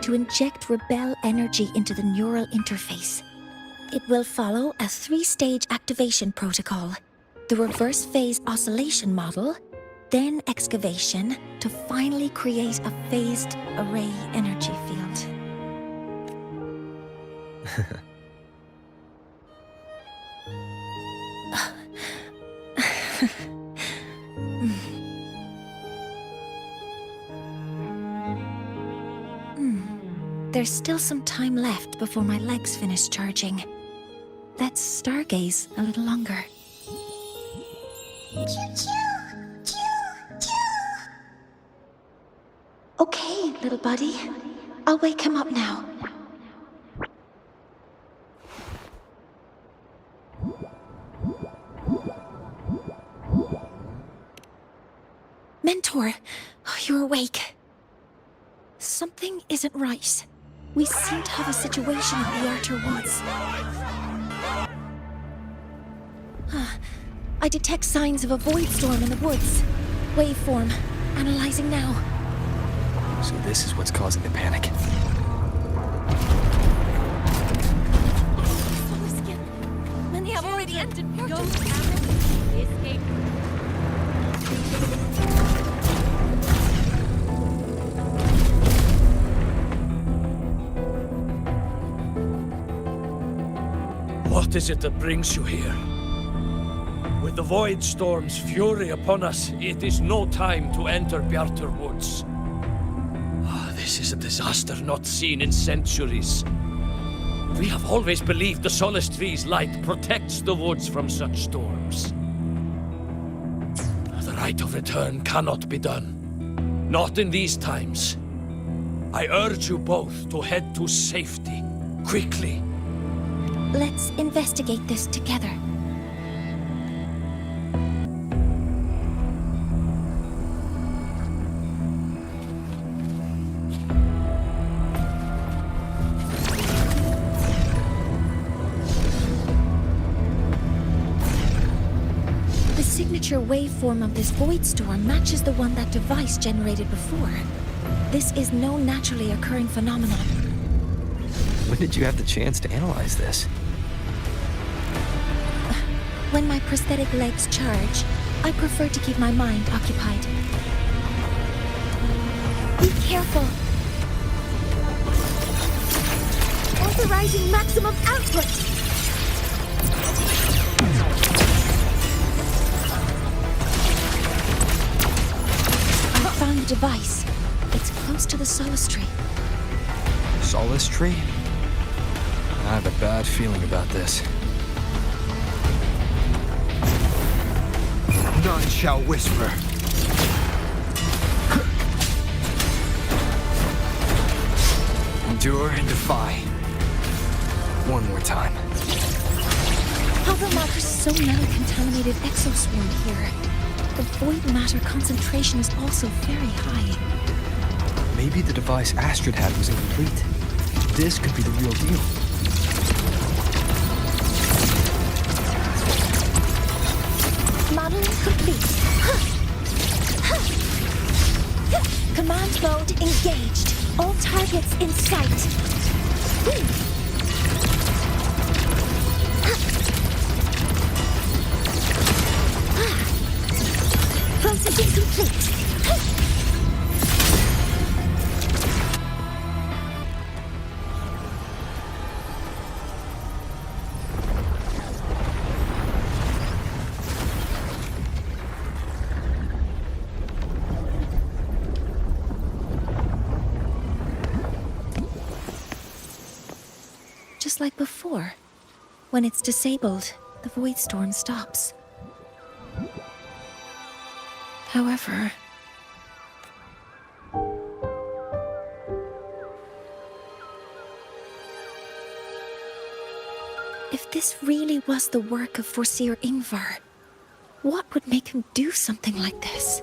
to inject rebel energy into the neural interface. It will follow a 3-stage activation protocol: the reverse phase oscillation model, then excavation, to finally create a phased array energy field. There's still some time left before my legs finish charging. Let's stargaze a little longer. Okay, little buddy. I'll wake him up now. Mentor, you're awake. Something isn't right. We seem to have a situation in the Outer Woods. I detect signs of a void storm in the woods. Waveform. Analyzing now. So this is what's causing the panic. Many have already entered. Escape. What is it that brings you here? With the Void Storm's fury upon us, it is no time to enter Bjartur Woods. This is a disaster not seen in centuries. We have always believed the Solace Tree's light protects the woods from such storms. The rite of return cannot be done. Not in these times. I urge you both to head to safety, quickly. Let's investigate this together. The signature waveform of this void storm matches the one that device generated before. This is no naturally occurring phenomenon. When did you have the chance to analyze this? When my prosthetic legs charge, I prefer to keep my mind occupied. Be careful! Authorizing maximum output! I found the device. It's close to the Solace Tree. Solace Tree? I have a bad feeling about this. None shall whisper. Endure and defy. One more time. How the matter so many contaminated exoswarm here? The void matter concentration is also very high. Maybe the device Astrid had was incomplete. This could be the real deal. Modeling complete. Command mode engaged. All targets in sight. Processing complete. just like before. When it's disabled, the void storm stops. However... if this really was the work of Foreseer Ingvar, what would make him do something like this?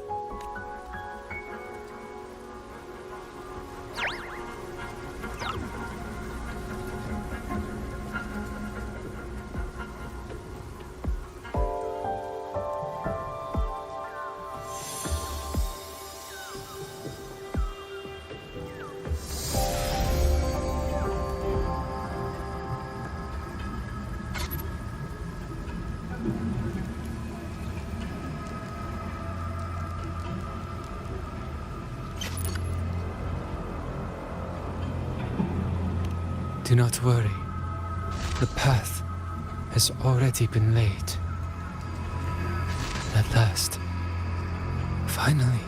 Do not worry. The path has already been laid. At last. Finally.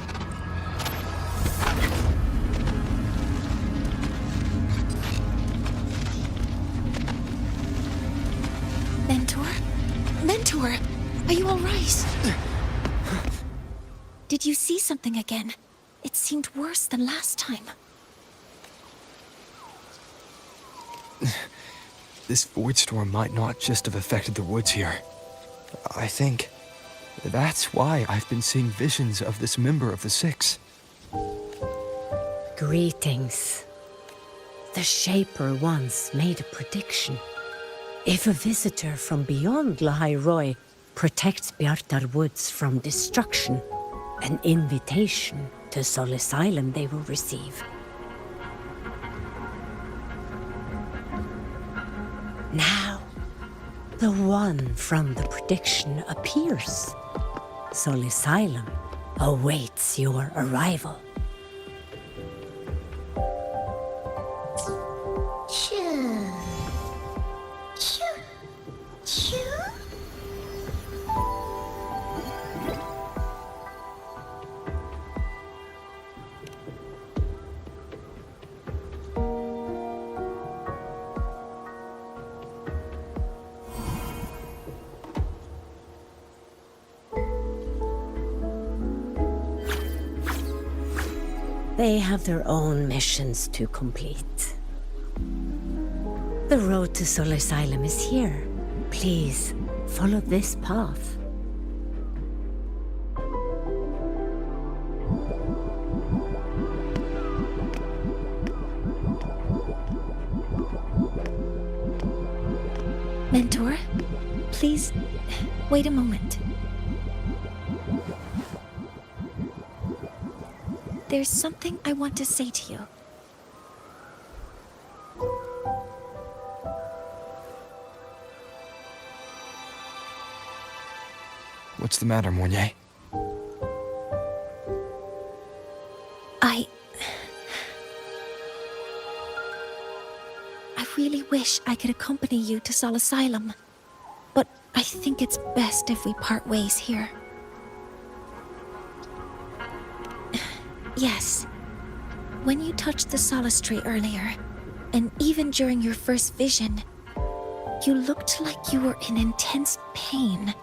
Mentor? Mentor! Are you alright? Did you see something again? It seemed worse than last time. This void storm might not just have affected the woods here. I think that's why I've been seeing visions of this member of the Six. Greetings. The Shaper once made a prediction. If a visitor from beyond Lahai-Roi protects Bjartar Woods from destruction, an invitation to Sol Asylum they will receive. Now, the one from the prediction appears. Sol Asylum awaits your arrival. They have their own missions to complete. The road to Sol Asylum is here. Please, follow this path. Mentor, please, wait a moment. There's something I want to say to you. What's the matter, Mornier? I really wish I could accompany you to Sol Asylum, but I think it's best if we part ways here. Yes. When you touched the solace tree earlier, and even during your first vision, you looked like you were in intense pain.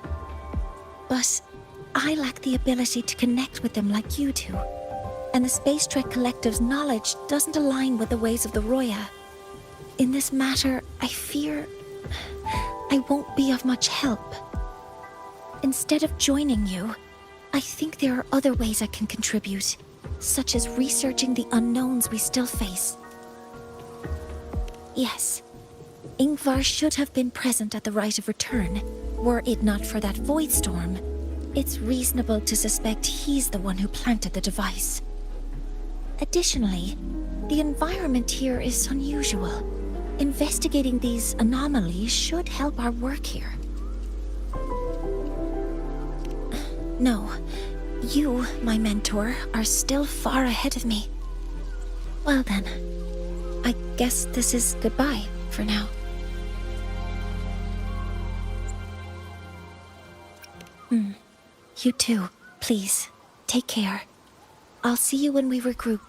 But I lack the ability to connect with them like you do. And the Space Trek Collective's knowledge doesn't align with the ways of the Roya. In this matter, I fear I won't be of much help. Instead of joining you, I think there are other ways I can contribute, such as researching the unknowns we still face. Yes, Ingvar should have been present at the Rite of Return. Were it not for that void storm, it's reasonable to suspect he's the one who planted the device. Additionally, the environment here is unusual. Investigating these anomalies should help our work here. No, you, my mentor, are still far ahead of me. Well then, I guess this is goodbye for now. You too, please. Take care. I'll see you when we regroup.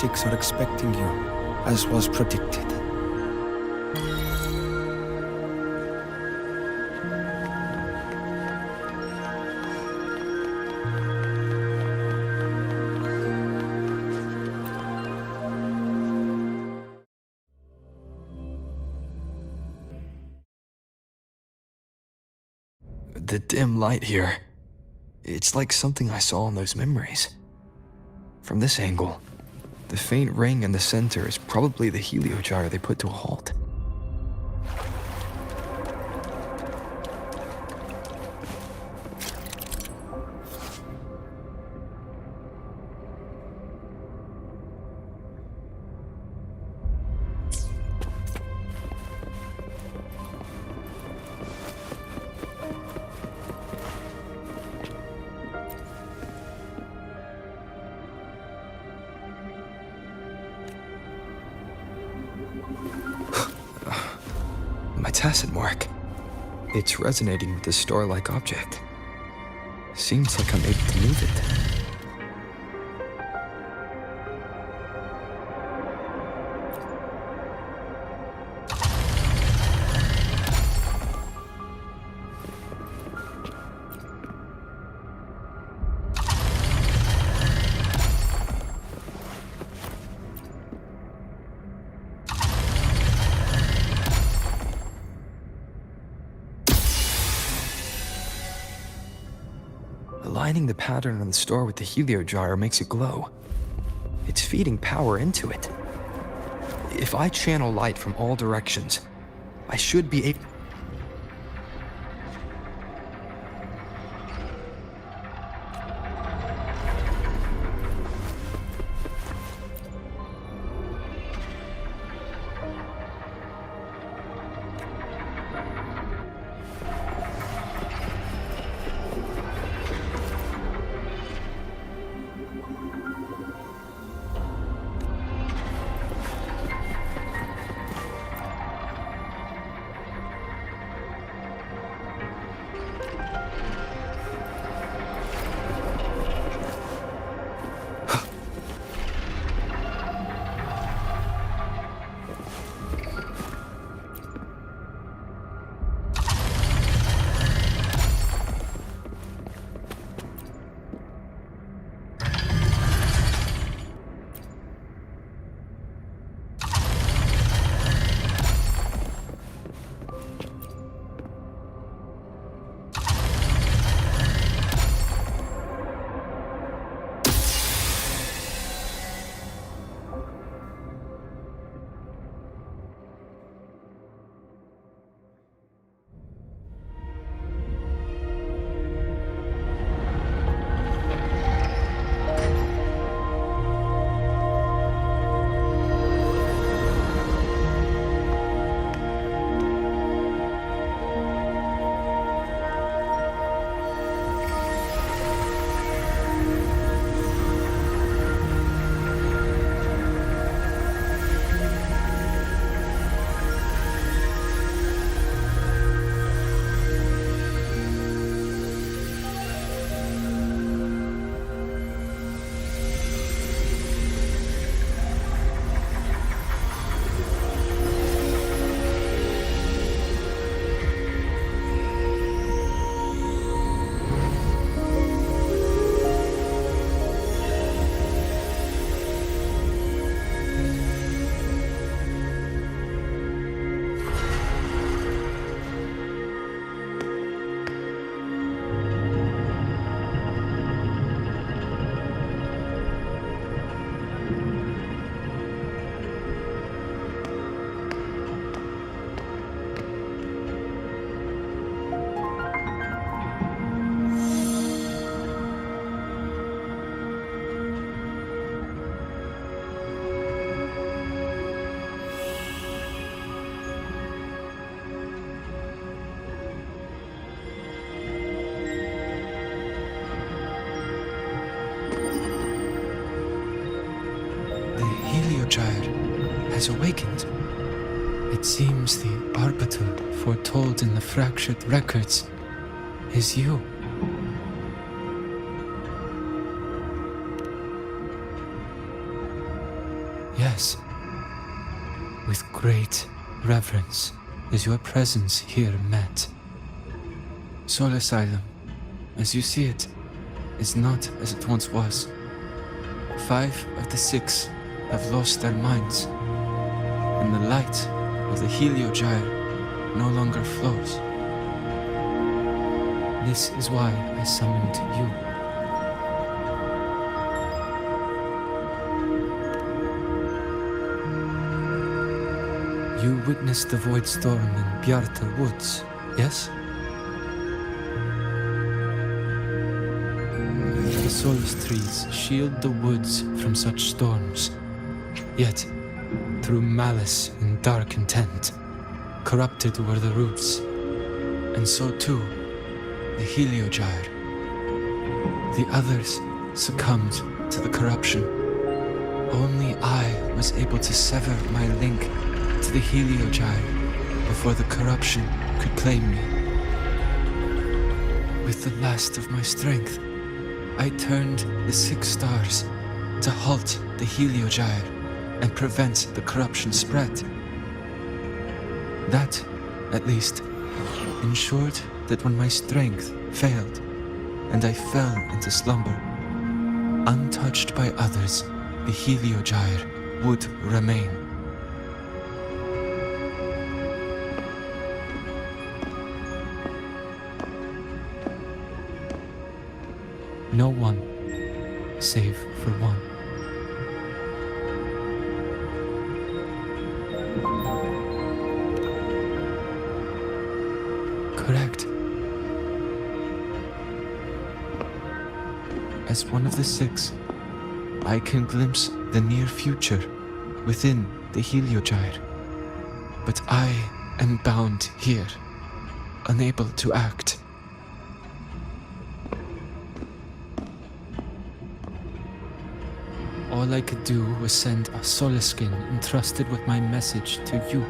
Six are expecting you, as was predicted. The dim light here. It's like something I saw in those memories. From this angle, the faint ring in the center is probably the heliogyre they put to a halt. My tacit mark. It's resonating with this star-like object. Seems like I'm able to move it. Aligning the pattern on the star with the heliogyre makes it glow. It's feeding power into it. If I channel light from all directions, I should be able... Has awakened. It seems the arbiter foretold in the fractured records is you. Yes. With great reverence is your presence here met. Soul Asylum, as you see it, is not as it once was. 5 of the 6 have lost their minds, and the light of the Heliogyre no longer flows. This is why I summoned you. You witnessed the void storm in Bjartar Woods, yes? The Solus trees shield the woods from such storms, yet, through malice and dark intent, corrupted were the roots, and so too the Heliogyre. The others succumbed to the corruption. Only I was able to sever my link to the Heliogyre before the corruption could claim me. With the last of my strength, I turned the 6 stars to halt the Heliogyre and prevent the corruption spread. That, at least, ensured that when my strength failed and I fell into slumber, untouched by others, the Heliogyre would remain. No one, save for one. Correct. As one of the 6, I can glimpse the near future within the Heliogyre. But I am bound here, unable to act. All I could do was send a Solaskin entrusted with my message to you.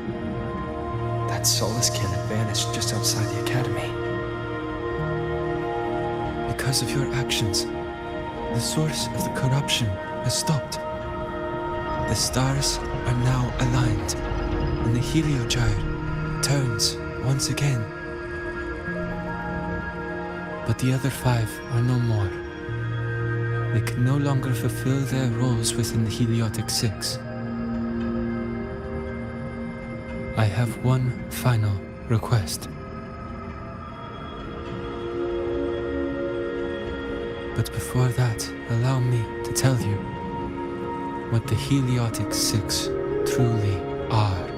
That Solaskin had vanished just outside the academy. Because of your actions, the source of the corruption has stopped. The stars are now aligned, and the Heliogyre turns once again. But the other 5 are no more. They can no longer fulfill their roles within the Heliotic 6. I have one final request. But before that, allow me to tell you what the Heliotic 6 truly are.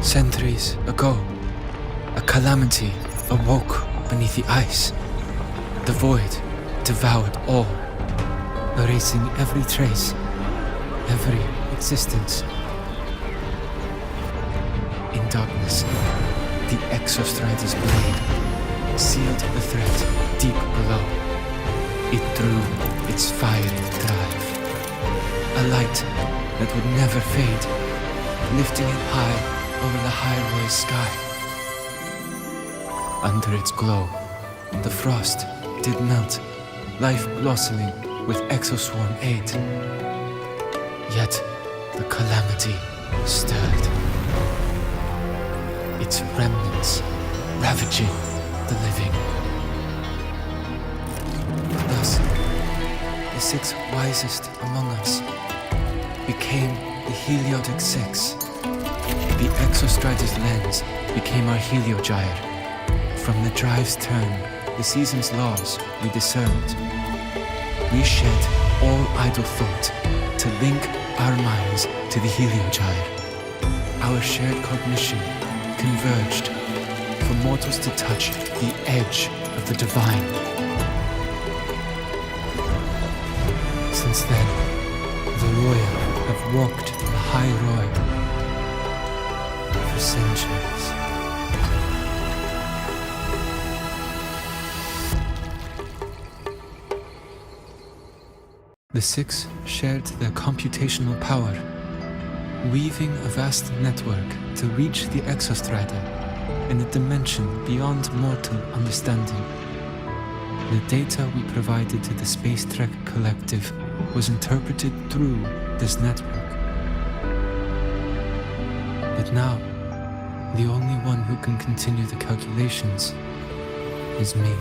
Centuries ago, a calamity awoke beneath the ice. The void devoured all, erasing every trace, every existence. In darkness, the Exostrider's blade sealed the threat deep below. It drew its fiery drive, a light that would never fade, lifting it high over the Lahai-Roi sky. Under its glow, the frost did melt, life blossoming with Exoswarm aid. Yet the calamity stirred, its remnants ravaging the living. Thus, the 6 wisest among us became the Heliotic 6. The Exostrider's lens became our Heliogyre. From the drive's turn, the season's laws we discerned. We shed all idle thought to link our minds to the Heliogyre. Our shared cognition converged for mortals to touch the edge of the divine. Since then, the Royal have walked Lahai-Roi for centuries. The 6 shared their computational power, weaving a vast network to reach the exostrata in a dimension beyond mortal understanding. The data we provided to the Space Trek Collective was interpreted through this network. But now, the only one who can continue the calculations is me.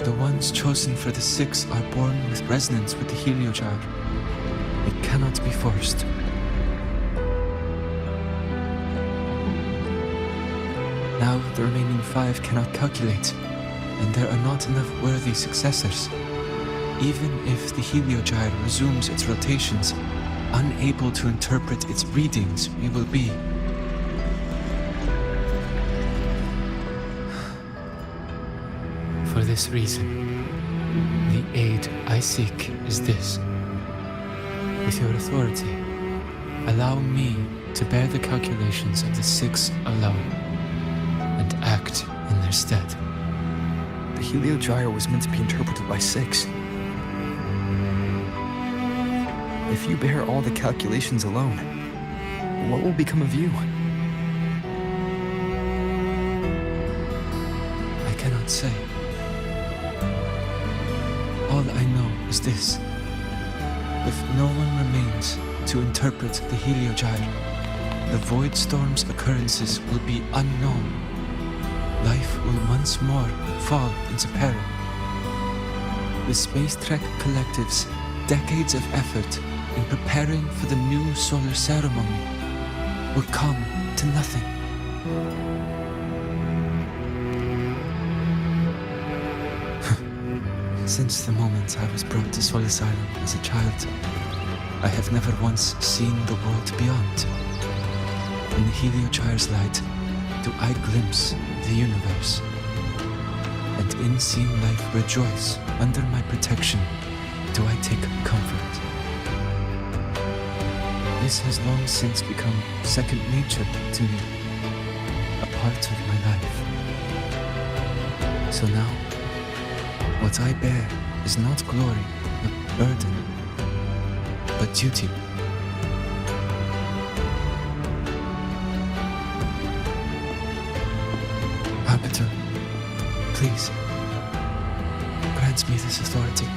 The ones chosen for the 6 are born with resonance with the Heliogyre. It cannot be forced. Now the remaining 5 cannot calculate, and there are not enough worthy successors. Even if the Heliogyre resumes its rotations, unable to interpret its readings, we will be. For this reason, the aid I seek is this. With your authority, allow me to bear the calculations of the 6 alone, and act in their stead. The Heliogyre was meant to be interpreted by 6. If you bear all the calculations alone, what will become of you? I cannot say. All I know is this. If no one remains to interpret the Heliogyre, the Void Storm's occurrences will be unknown. Life will once more fall into peril. The Space Trek Collective's decades of effort in preparing for the new solar ceremony will come to nothing. Since the moment I was brought to Solace Island as a child, I have never once seen the world beyond. In the Heliogyre's light, do I glimpse the universe, and in seeing life rejoice under my protection, do I take comfort. This has long since become second nature to me, a part of my life. So now, what I bear is not glory, but burden, but duty. Arbiter, please, grant me this authority.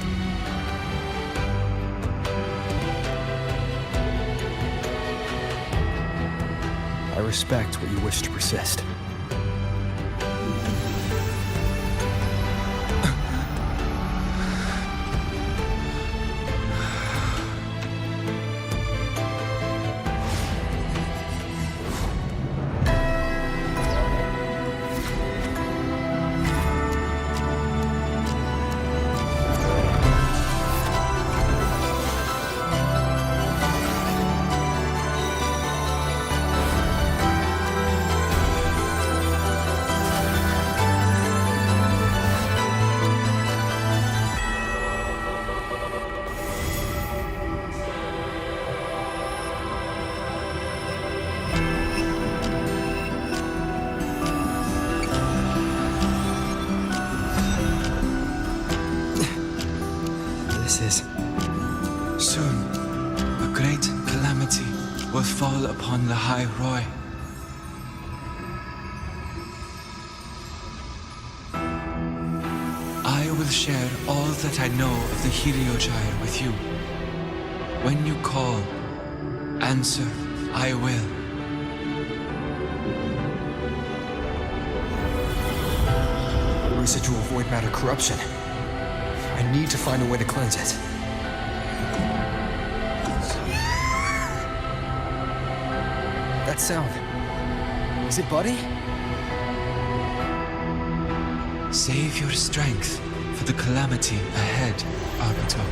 I respect what you wish to persist. Soon, a great calamity will fall upon Lahai-Roi. I will share all that I know of the Heliogyre with you. When you call, answer, I will. Residual void matter corruption. I need to find a way to cleanse it. That sound. Is it Buddy? Save your strength for the calamity ahead, Arbiter.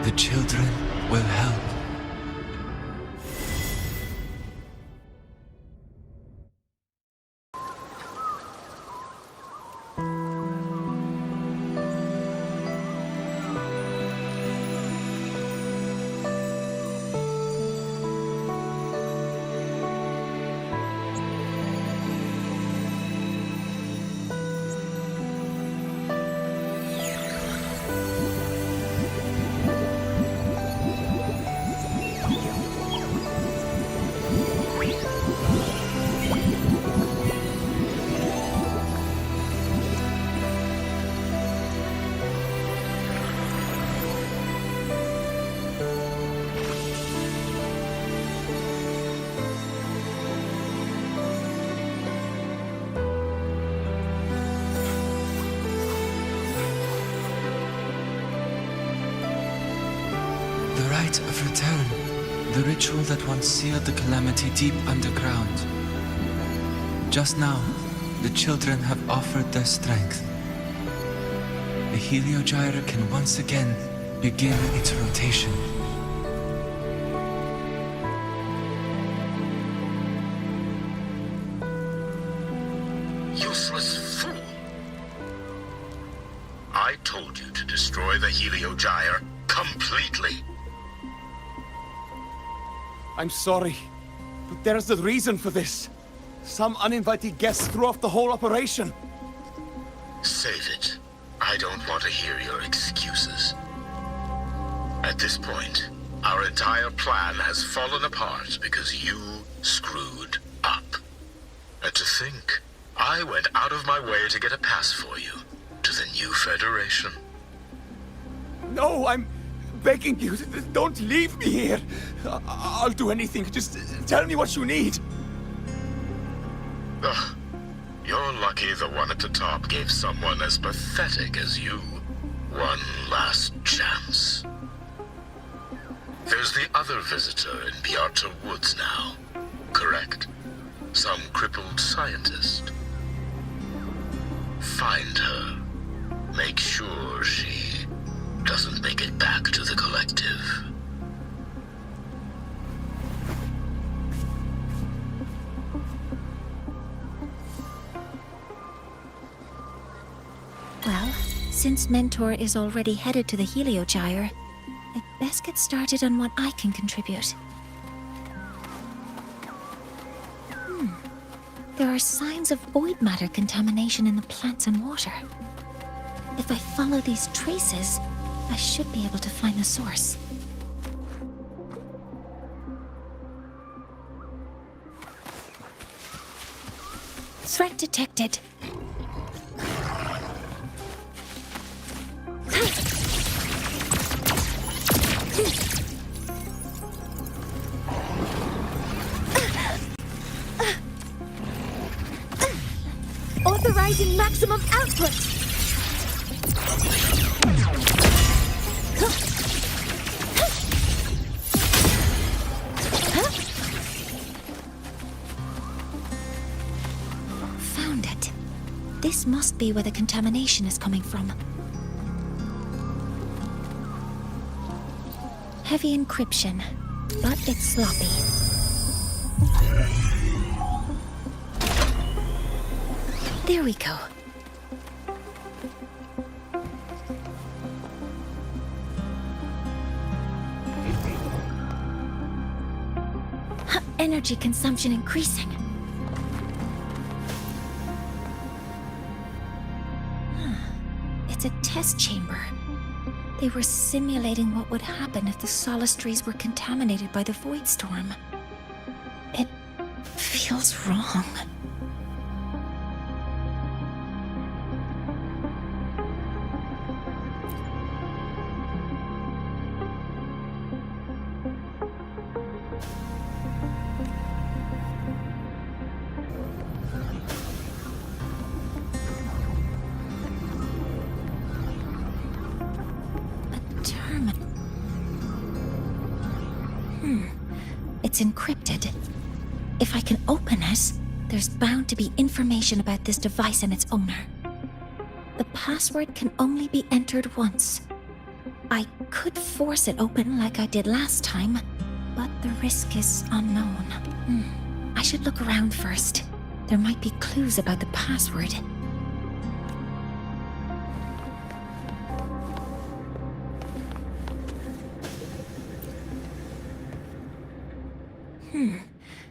The children will help. rite of return. The ritual that once sealed the calamity deep underground. Just now, the children have offered their strength. The Heliogyre can once again begin its rotation. Useless fool! I told you to destroy the Heliogyre completely. I'm sorry, but there's a reason for this. Some uninvited guests threw off the whole operation. Save it. I don't want to hear your excuses. At this point, our entire plan has fallen apart because you screwed up. And to think, I went out of my way to get a pass for you to the new Federation. No, I'm begging you, don't leave me here. I'll do anything, just tell me what you need. Ugh. You're lucky the one at the top gave someone as pathetic as you one last chance. There's the other visitor in Beata Woods now, correct? Some crippled scientist. Find her. Make sure she doesn't make it back to the collective. Well, since Mentor is already headed to the Heliogyre, I'd best get started on what I can contribute. There are signs of void matter contamination in the plants and water. If I follow these traces, I should be able to find the source. Threat detected. Authorizing maximum output! Found it. This must be where the contamination is coming from. Heavy encryption, but it's sloppy. There we go. Energy consumption increasing. It's a test chamber. They were simulating what would happen if the Solistries were contaminated by the Void Storm. It feels wrong. It's encrypted. If I can open it, there's bound to be information about this device and its owner. The password can only be entered once. I could force it open like I did last time, but the risk is unknown. I should look around first. There might be clues about the password.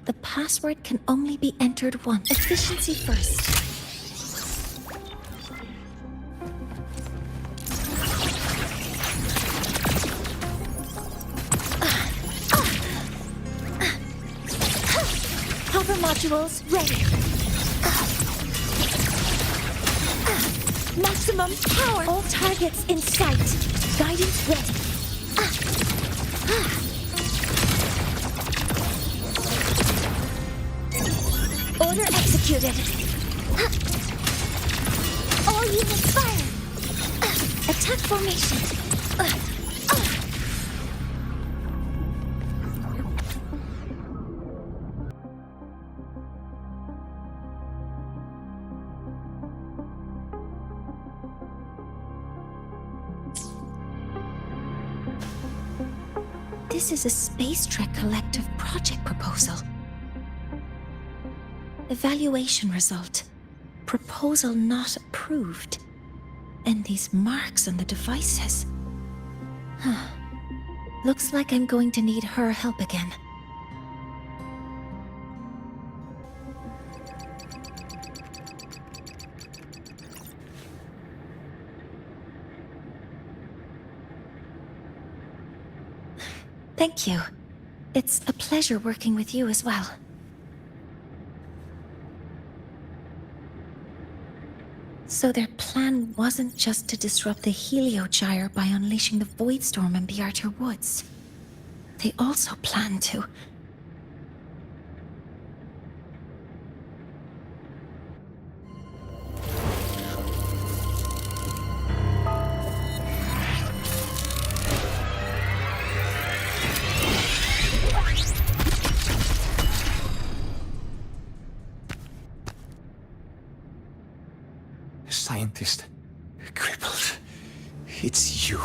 The password can only be entered once. Efficiency first. Hover modules ready. Maximum power. All targets in sight. Guidance ready. Order executed. All units fire. Attack formation. This is a Space Trek Collective project proposal. Evaluation result. Proposal not approved. And these marks on the devices. Huh. Looks like I'm going to need her help again. Thank you. It's a pleasure working with you as well. So their plan wasn't just to disrupt the Heliogyre by unleashing the Void Storm in the Outer Woods. They also planned to... Scientist. Crippled. It's you.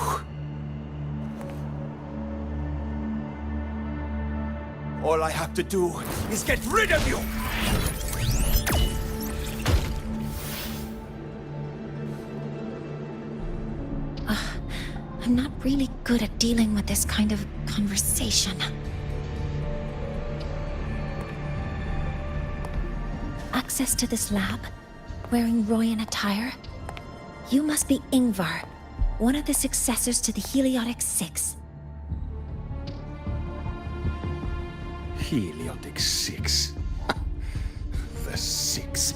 All I have to do is get rid of you! I'm not really good at dealing with this kind of conversation. Access to this lab? Wearing Royan attire? You must be Ingvar, one of the successors to the Heliotic Six. Heliotic Six. The Six.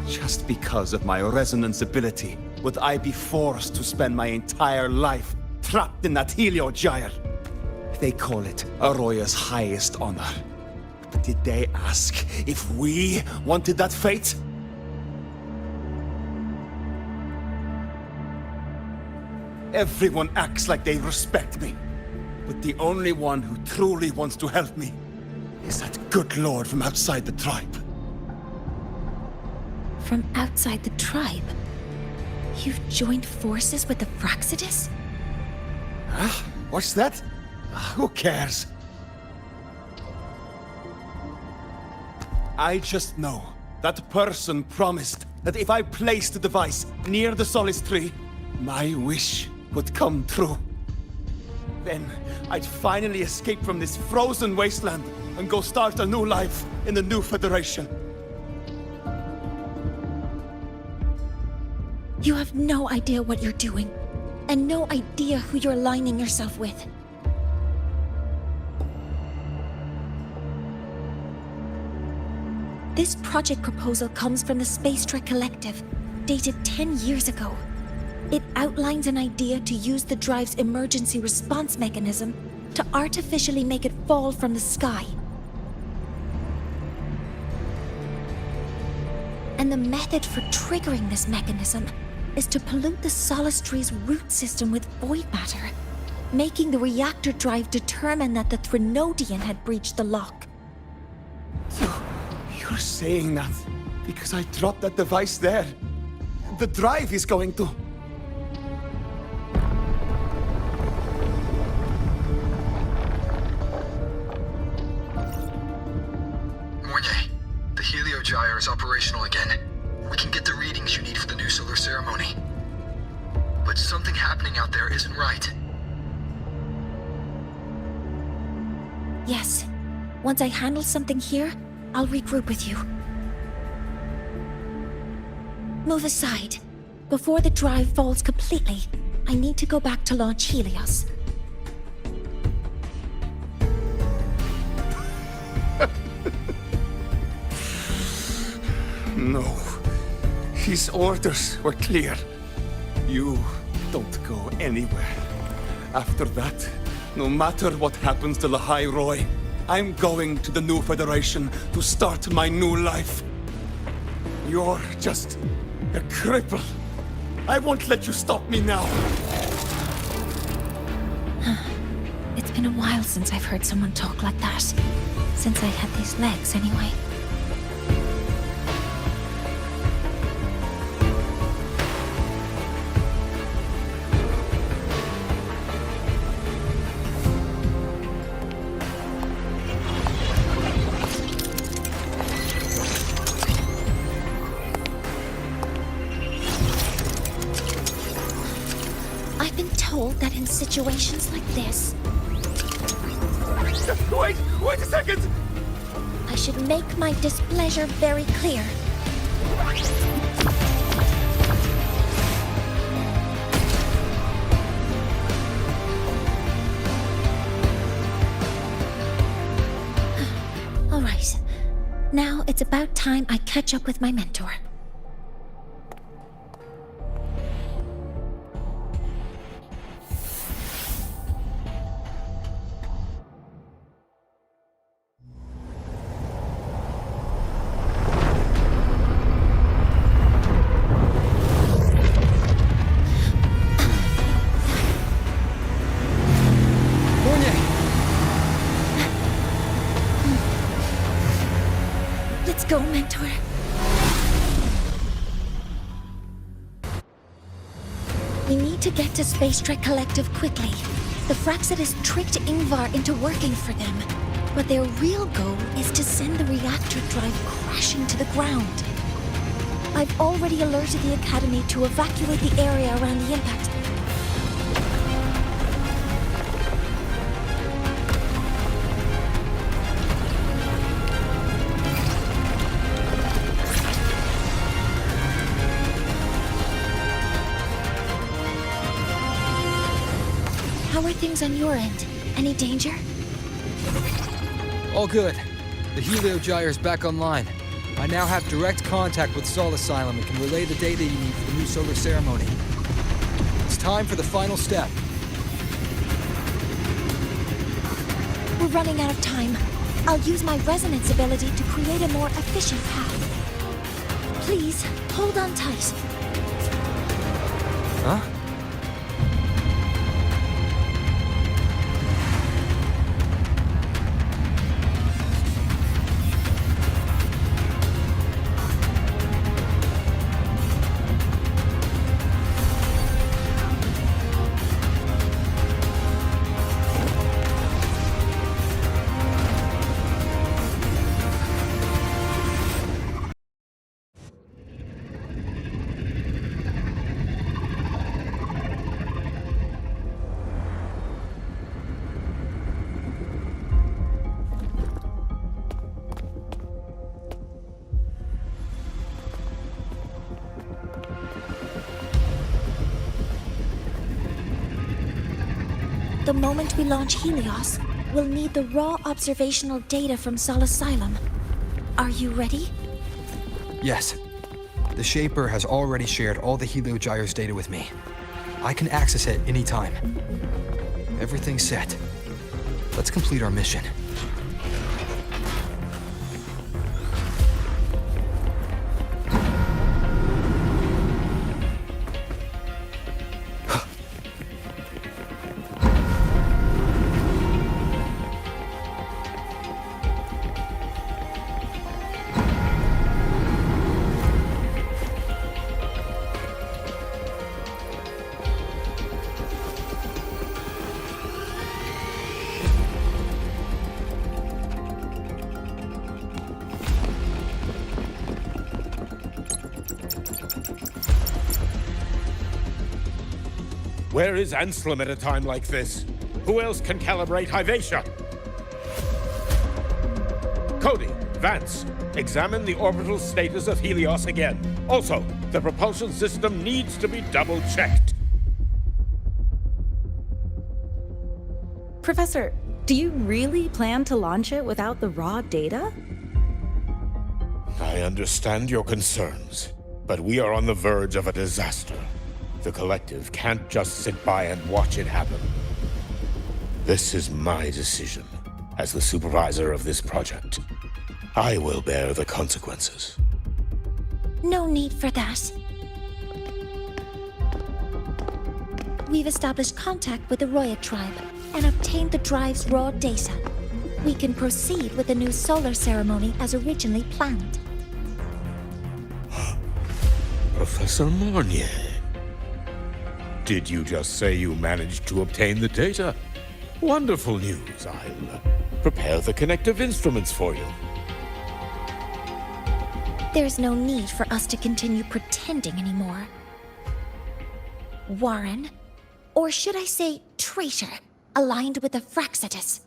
Just because of my resonance ability, would I be forced to spend my entire life trapped in that Heliogyre? They call it Aroya's highest honor. But did they ask if we wanted that fate? Everyone acts like they respect me. But the only one who truly wants to help me is that good lord from outside the tribe. From outside the tribe? You've joined forces with the Fraxidus? Huh? What's that? Who cares? I just know that person promised that if I placed the device near the Solace Tree, my wish would come true. Then I'd finally escape from this frozen wasteland and go start a new life in the new Federation. You have no idea what you're doing, and no idea who you're aligning yourself with. This project proposal comes from the Space Trek Collective, dated 10 years ago. It outlines an idea to use the drive's emergency response mechanism to artificially make it fall from the sky. And the method for triggering this mechanism is to pollute the Solace Tree's root system with void matter, making the reactor drive determine that the Threnodian had breached the lock. You're saying that because I dropped that device there. The drive is going to... Mornier, the Heliogyre is operational again. We can get the readings you need for the new solar ceremony. But something happening out there isn't right. Yes. Once I handle something here, I'll regroup with you. Move aside. Before the drive falls completely, I need to go back to launch Helios. No. His orders were clear. You don't go anywhere. After that, no matter what happens to Lahai-Roi, I'm going to the new Federation to start my new life. You're just a cripple. I won't let you stop me now. It's been a while since I've heard someone talk like that. Since I had these legs, anyway. told that in situations like this, Wait a second! I should make my displeasure very clear. All right. Now it's about time I catch up with my mentor. Let's go, mentor. We need to get to Space Trek Collective quickly. The Fraxidus tricked Ingvar into working for them, but their real goal is to send the reactor drive crashing to the ground. I've already alerted the Academy to evacuate the area around the impact. How are things on your end? Any danger? All good. The Heliogyre's back online. I now have direct contact with Sol Asylum and can relay the data you need for the new solar ceremony. It's time for the final step. We're running out of time. I'll use my resonance ability to create a more efficient path. Please, hold on tight. Huh? The moment we launch Helios, we'll need the raw observational data from Sol Asylum. Are you ready? Yes. The Shaper has already shared all the Heliogyre's data with me. I can access it anytime. Everything's set. Let's complete our mission. Where is Anselm at a time like this? Who else can calibrate Hyvatia? Cody, Vance, examine the orbital status of Helios again. Also, the propulsion system needs to be double-checked. Professor, do you really plan to launch it without the raw data? I understand your concerns, but we are on the verge of a disaster. The Collective can't just sit by and watch it happen. This is my decision as the supervisor of this project. I will bear the consequences. No need for that. We've established contact with the Roya tribe and obtained the drive's raw data. We can proceed with the new solar ceremony as originally planned. Professor Mornier, did you just say you managed to obtain the data? Wonderful news. I'll prepare the connective instruments for you. There's no need for us to continue pretending anymore. Warren, Or should I say traitor, aligned with the Fraxitus?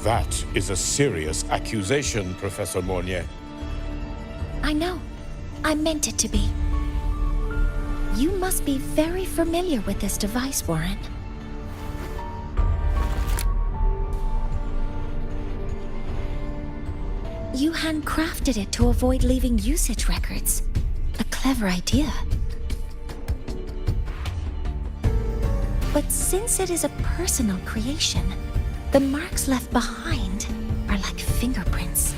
That is a serious accusation, Professor Mornier. I know. I meant it to be. You must be very familiar with this device, Warren. You handcrafted it to avoid leaving usage records. A clever idea. But since it is a personal creation, the marks left behind are like fingerprints.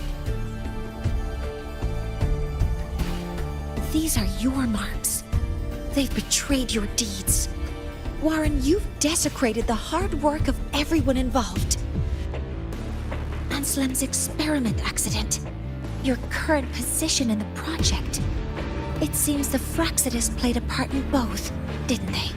These are your marks. They've betrayed your deeds. Warren, you've desecrated the hard work of everyone involved. Anslem's experiment accident, your current position in the project. It seems the Fraxitus played a part in both, didn't they?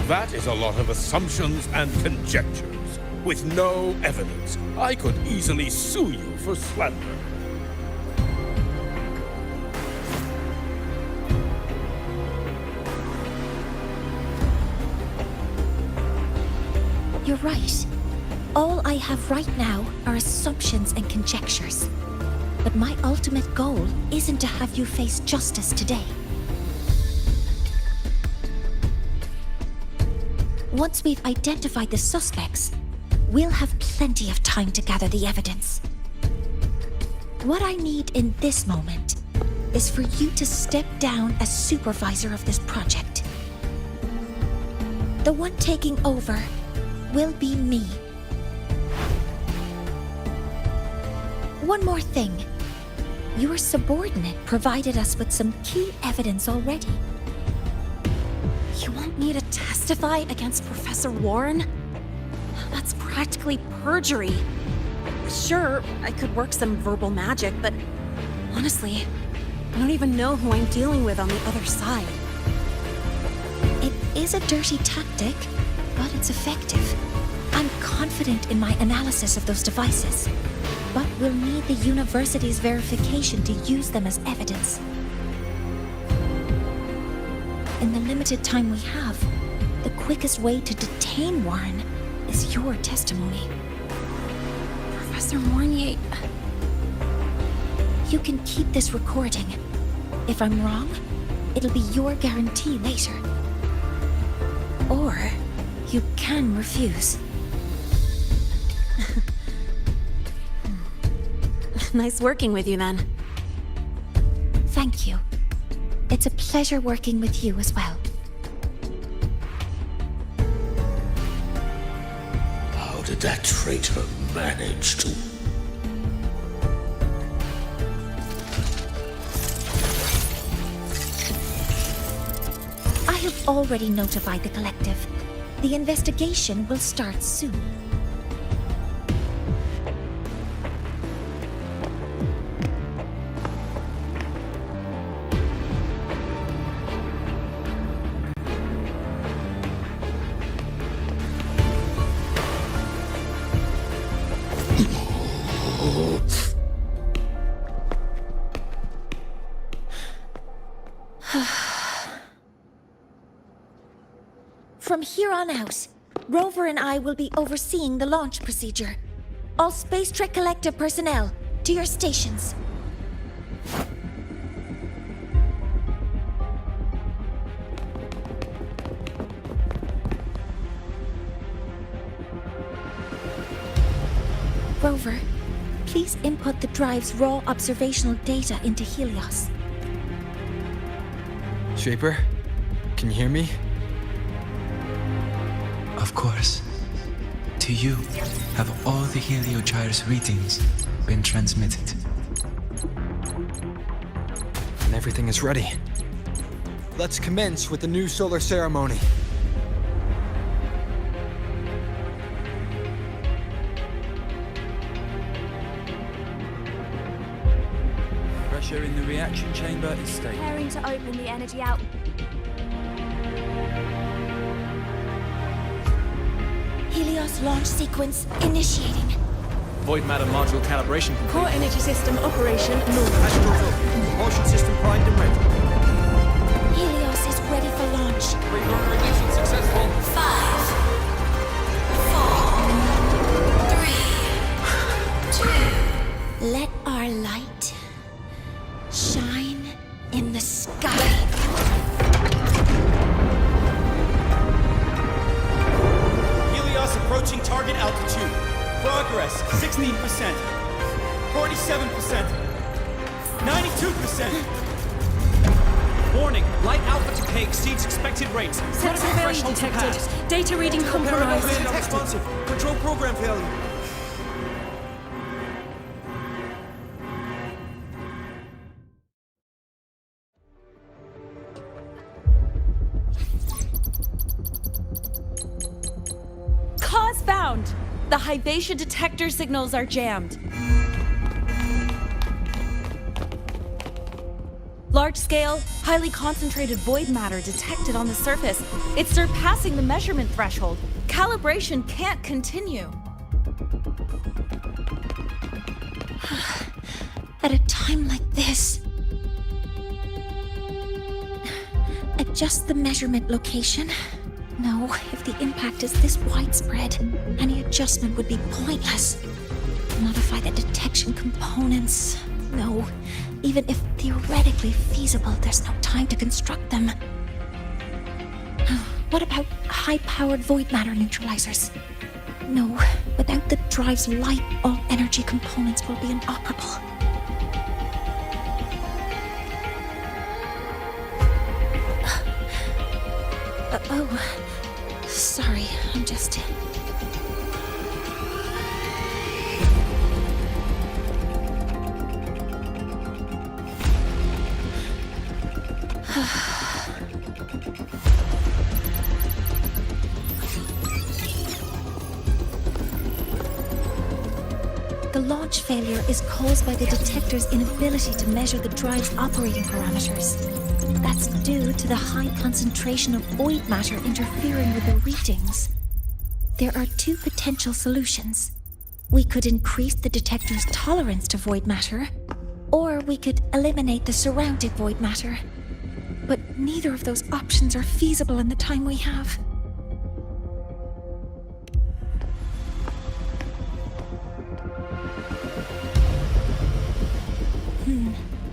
That is a lot of assumptions and conjectures, with no evidence. I could easily sue you for slander. You're right. All I have right now are assumptions and conjectures. But my ultimate goal isn't to have you face justice today. Once we've identified the suspects, we'll have plenty of time to gather the evidence. What I need in this moment is for you to step down as supervisor of this project. The one taking over will be me. One more thing. Your subordinate provided us with some key evidence already. You want me to testify against Professor Warren? That's practically perjury. Sure, I could work some verbal magic, but honestly, I don't even know who I'm dealing with on the other side. It is a dirty tactic, but it's effective. I'm confident in my analysis of those devices, but we'll need the university's verification to use them as evidence. In the limited time we have, the quickest way to detain Warren is your testimony. Professor Mornier... You can keep this recording. If I'm wrong, it'll be your guarantee later. Or you can refuse. Nice working with you then. Thank you. It's a pleasure working with you as well. How did that traitor manage to... I have already notified the collective. The investigation will start soon. From here on out, Rover and I will be overseeing the launch procedure. All Space Trek Collective personnel, to your stations. Rover, please input the drive's raw observational data into Helios. Shaper, can you hear me? Of course. To you, have all the Heliogyre's readings been transmitted? And everything is ready. Let's commence with the new solar ceremony. Fresh pressure in the reaction chamber is stable. Preparing to open the energy out. Helios launch sequence initiating. Void matter module calibration complete. Core energy system operation normal. Propulsion system primed and ready. Helios is ready for launch. Preburner ignition successful. 5, 4, 3, 2. Let our light shine in the sky. Helios approaching target altitude. Progress 16%, 47%, 92%. Warning, light alpha decay exceeds expected rates. Sensor failure detected. Data reading compromised. Responsive. Control program failure. Cause found! The Hyvatia detector signals are jammed. Large-scale, highly concentrated void matter detected on the surface. It's surpassing the measurement threshold. Calibration can't continue. At a time like this. Adjust the measurement location. No, if the impact is this widespread, any adjustment would be pointless. Modify the detection components. No, even if theoretically feasible, there's no time to construct them. What about high-powered void matter neutralizers? No, without the drive's light, all energy components will be inoperable. Oh, sorry, I'm just... The launch failure is caused by the detector's inability to measure the drive's operating parameters. That's due to the high concentration of void matter interfering with the readings. There are two potential solutions. We could increase the detector's tolerance to void matter, or we could eliminate the surrounding void matter. But neither of those options are feasible in the time we have.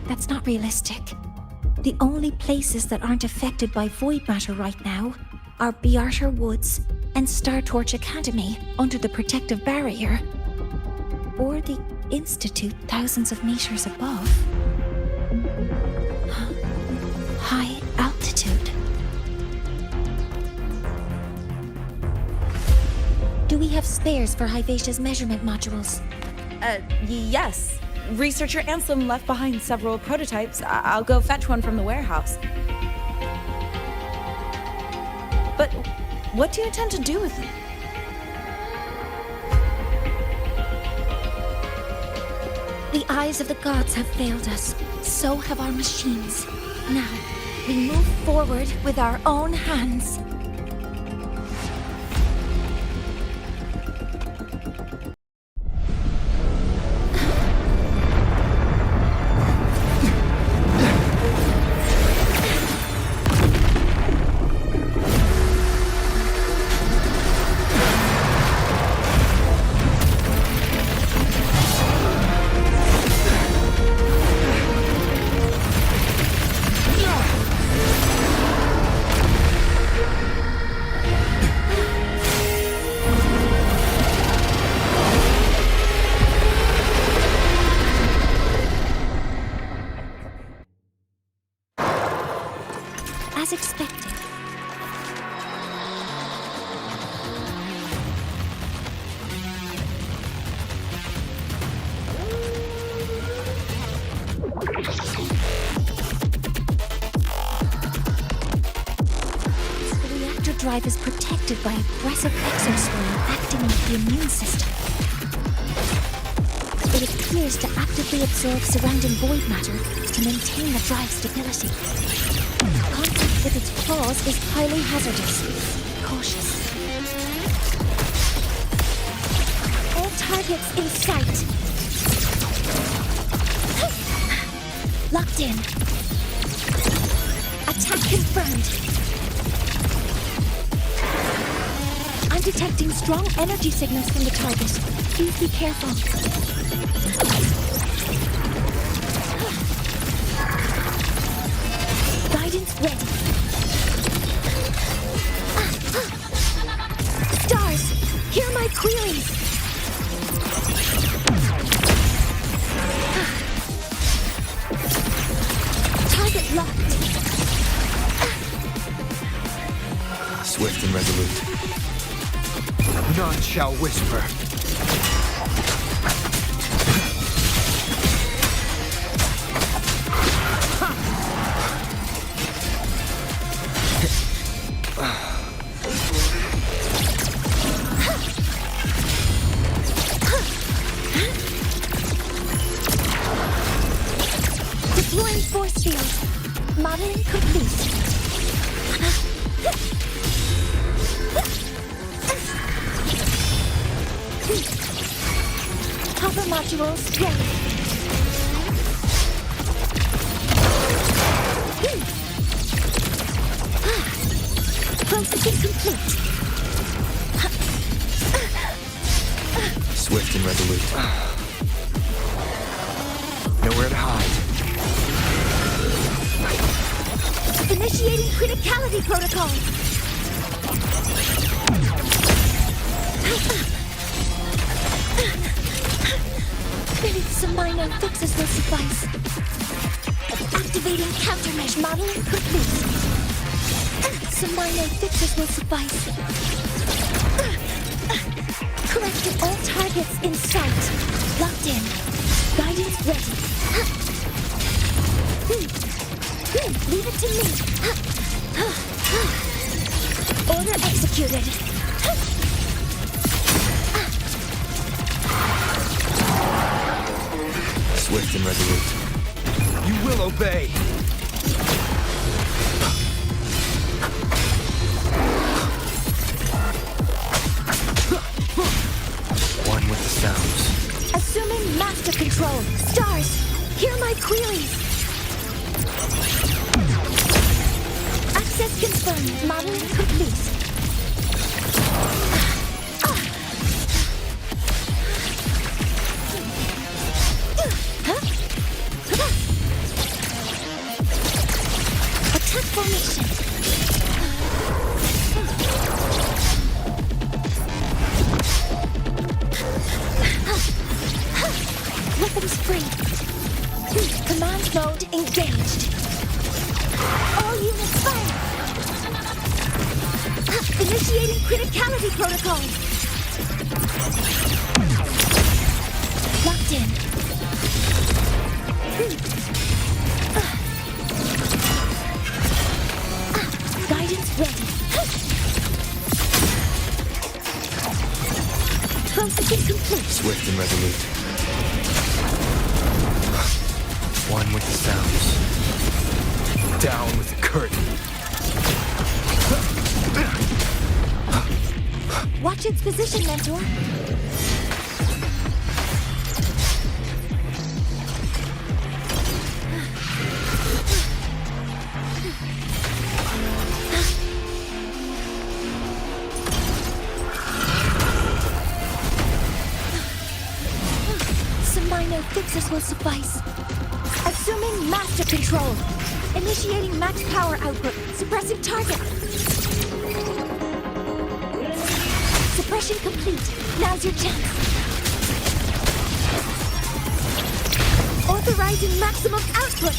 That's not realistic. The only places that aren't affected by void matter right now are Bearter Woods and Star Torch Academy under the protective barrier, or the Institute thousands of meters above. High altitude. Do we have spares for Hyvatia's measurement modules? Yes. Researcher Anselm left behind several prototypes. I'll go fetch one from the warehouse. But what do you intend to do with them? The eyes of the gods have failed us. So have our machines. Now, we move forward with our own hands. As expected. The reactor drive is protected by aggressive exosoil acting like the immune system. it appears to actively absorb surrounding void matter to maintain the drive stability. Contact with its claws is highly hazardous. Cautious. All targets in sight. Locked in. Attack confirmed. I'm detecting strong energy signals from the target. Please be careful. Guidance ready. Stars, hear my queries. Target locked. Swift and resolute. None shall whisper. Deploying force field. Modeling complete. Hover modules ready. Processing complete. Swift and resolute. Nowhere to hide. Initiating criticality protocol. Maybe some minor fixes will suffice. Activating countermeasure modeling complete. Some minor fixes will suffice. Collecting all targets in sight. Locked in. Guidance ready. Leave it to me. Order executed. Swift and resolute. You will obey. One with the sounds. Assuming master control. Stars, hear my queries. Access confirmed. Modeling complete. Attack formation. Weapons free. Command mode engaged. All units fire. Initiating criticality protocol. Locked in. Guidance ready. Processing complete. Swift and resolute. One with the sounds. Down with the curtain. Watch its position, Mentor. Some minor fixes will suffice. Assuming master control. Initiating max power output. Suppressing target. Suppression complete. Now's your chance. Authorizing maximum output.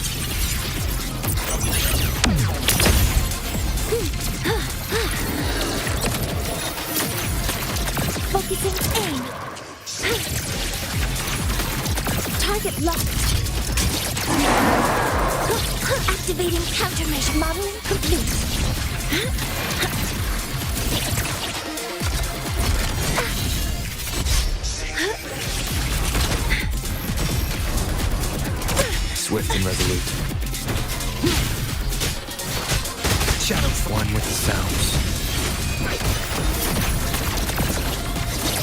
Focusing aim. Target locked. Activating countermeasure modeling complete. Swift and resolute. Shadows one with the sounds.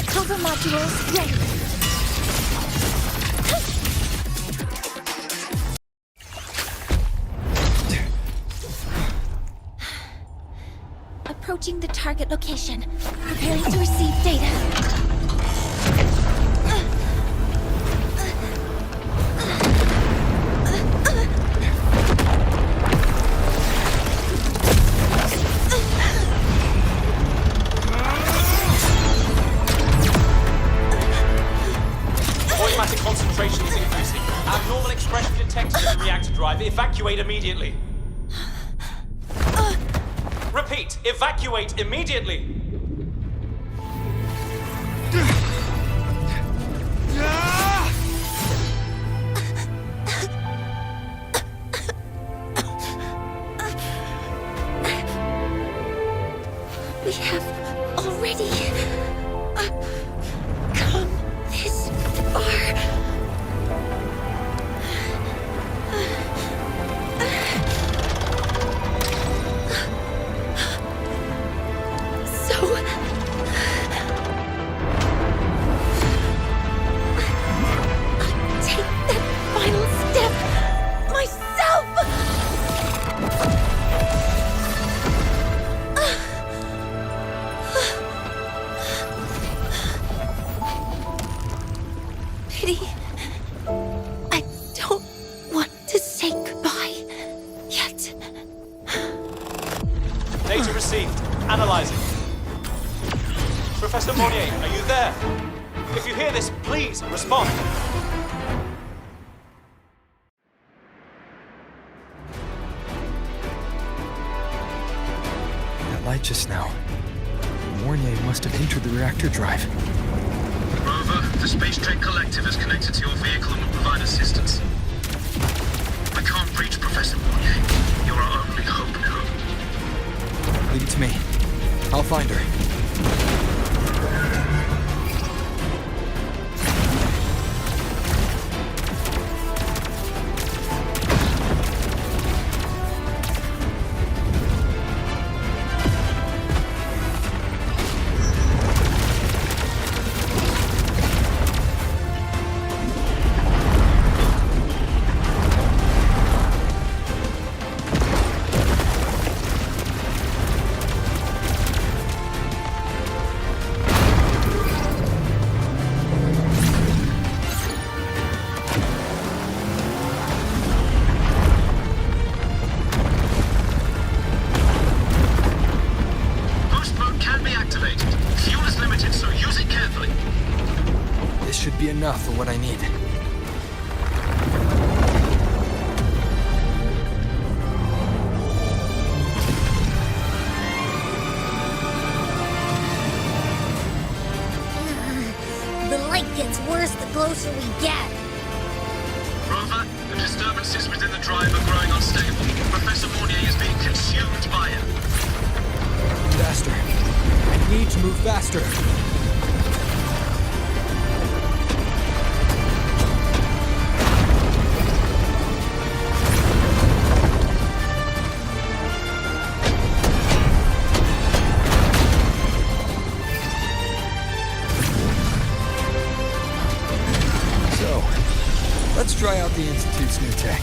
Cover modules ready. Approaching the target location. Preparing to receive data. Void concentration is increasing. Abnormal expression detected in the reactor drive. Evacuate immediately. Repeat, evacuate immediately. We have already come this far. Data received. Analyzing. Professor Monnier, are you there? If you hear this, please respond. That light just now. Mornier must have entered the reactor drive. Rover, the Space Trek Collective is connected to your vehicle and will provide assistance. We can't reach Professor Mornier. You're our only hope now. Leave it to me. I'll find her. Be enough for what I need. The light gets worse the closer we get. Rover, the disturbances within the drive are growing unstable. Professor Mornier is being consumed by it. Faster. I need to move faster. Let's try out the Institute's new tech.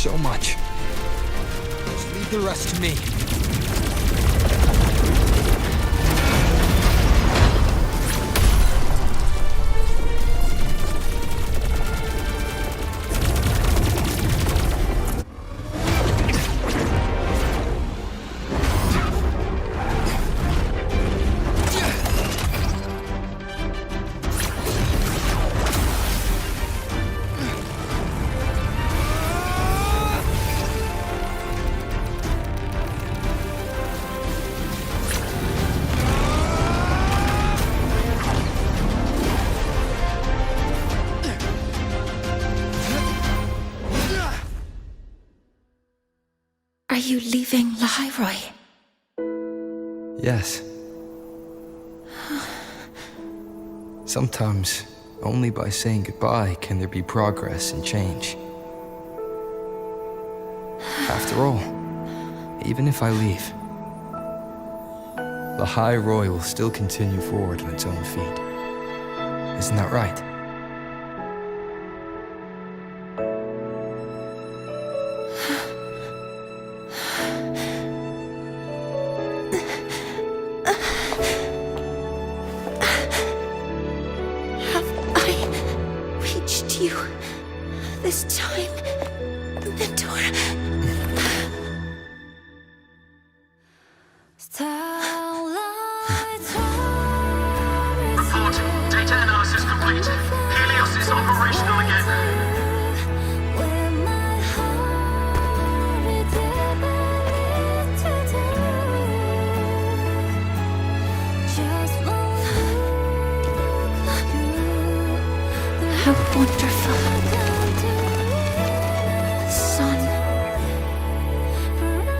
so much. Just leave the rest to me. Are you leaving Lahai-Roi? Yes. Sometimes, only by saying goodbye can there be progress and change. After all, even if I leave, Lahai-Roi will still continue forward on its own feet. Isn't that right? This time, Mentor. Report. Data analysis complete. Helios is operational again. How wonderful. Sun.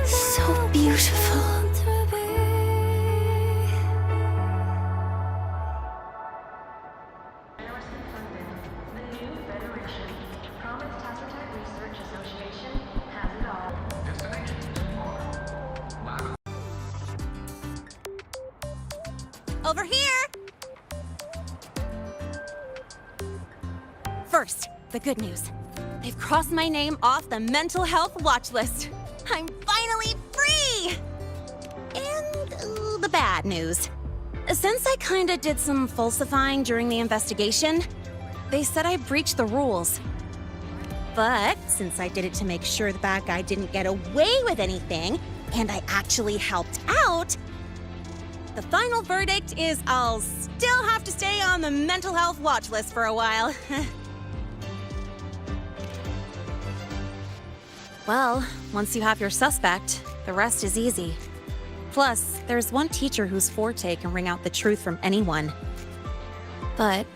So beautiful. Over here! First, the good news. They've crossed my name off the mental health watch list. I'm finally free! And the bad news. Since I kinda did some falsifying during the investigation, they said I breached the rules. But since I did it to make sure the bad guy didn't get away with anything, and I actually helped out, the final verdict is I'll still have to stay on the mental health watch list for a while. Well, once you have your suspect, the rest is easy. Plus, there's one teacher whose forte can wring out the truth from anyone. But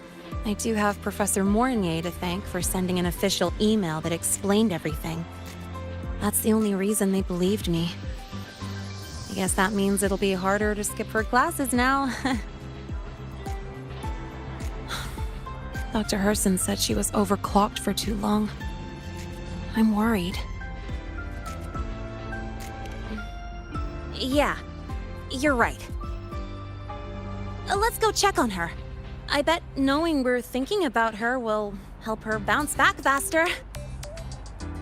I do have Professor Mornier to thank for sending an official email that explained everything. That's the only reason they believed me. I guess that means it'll be harder to skip her classes now. Dr. Herson said she was overclocked for too long. I'm worried. Yeah, you're right. Let's go check on her. I bet knowing we're thinking about her will help her bounce back faster.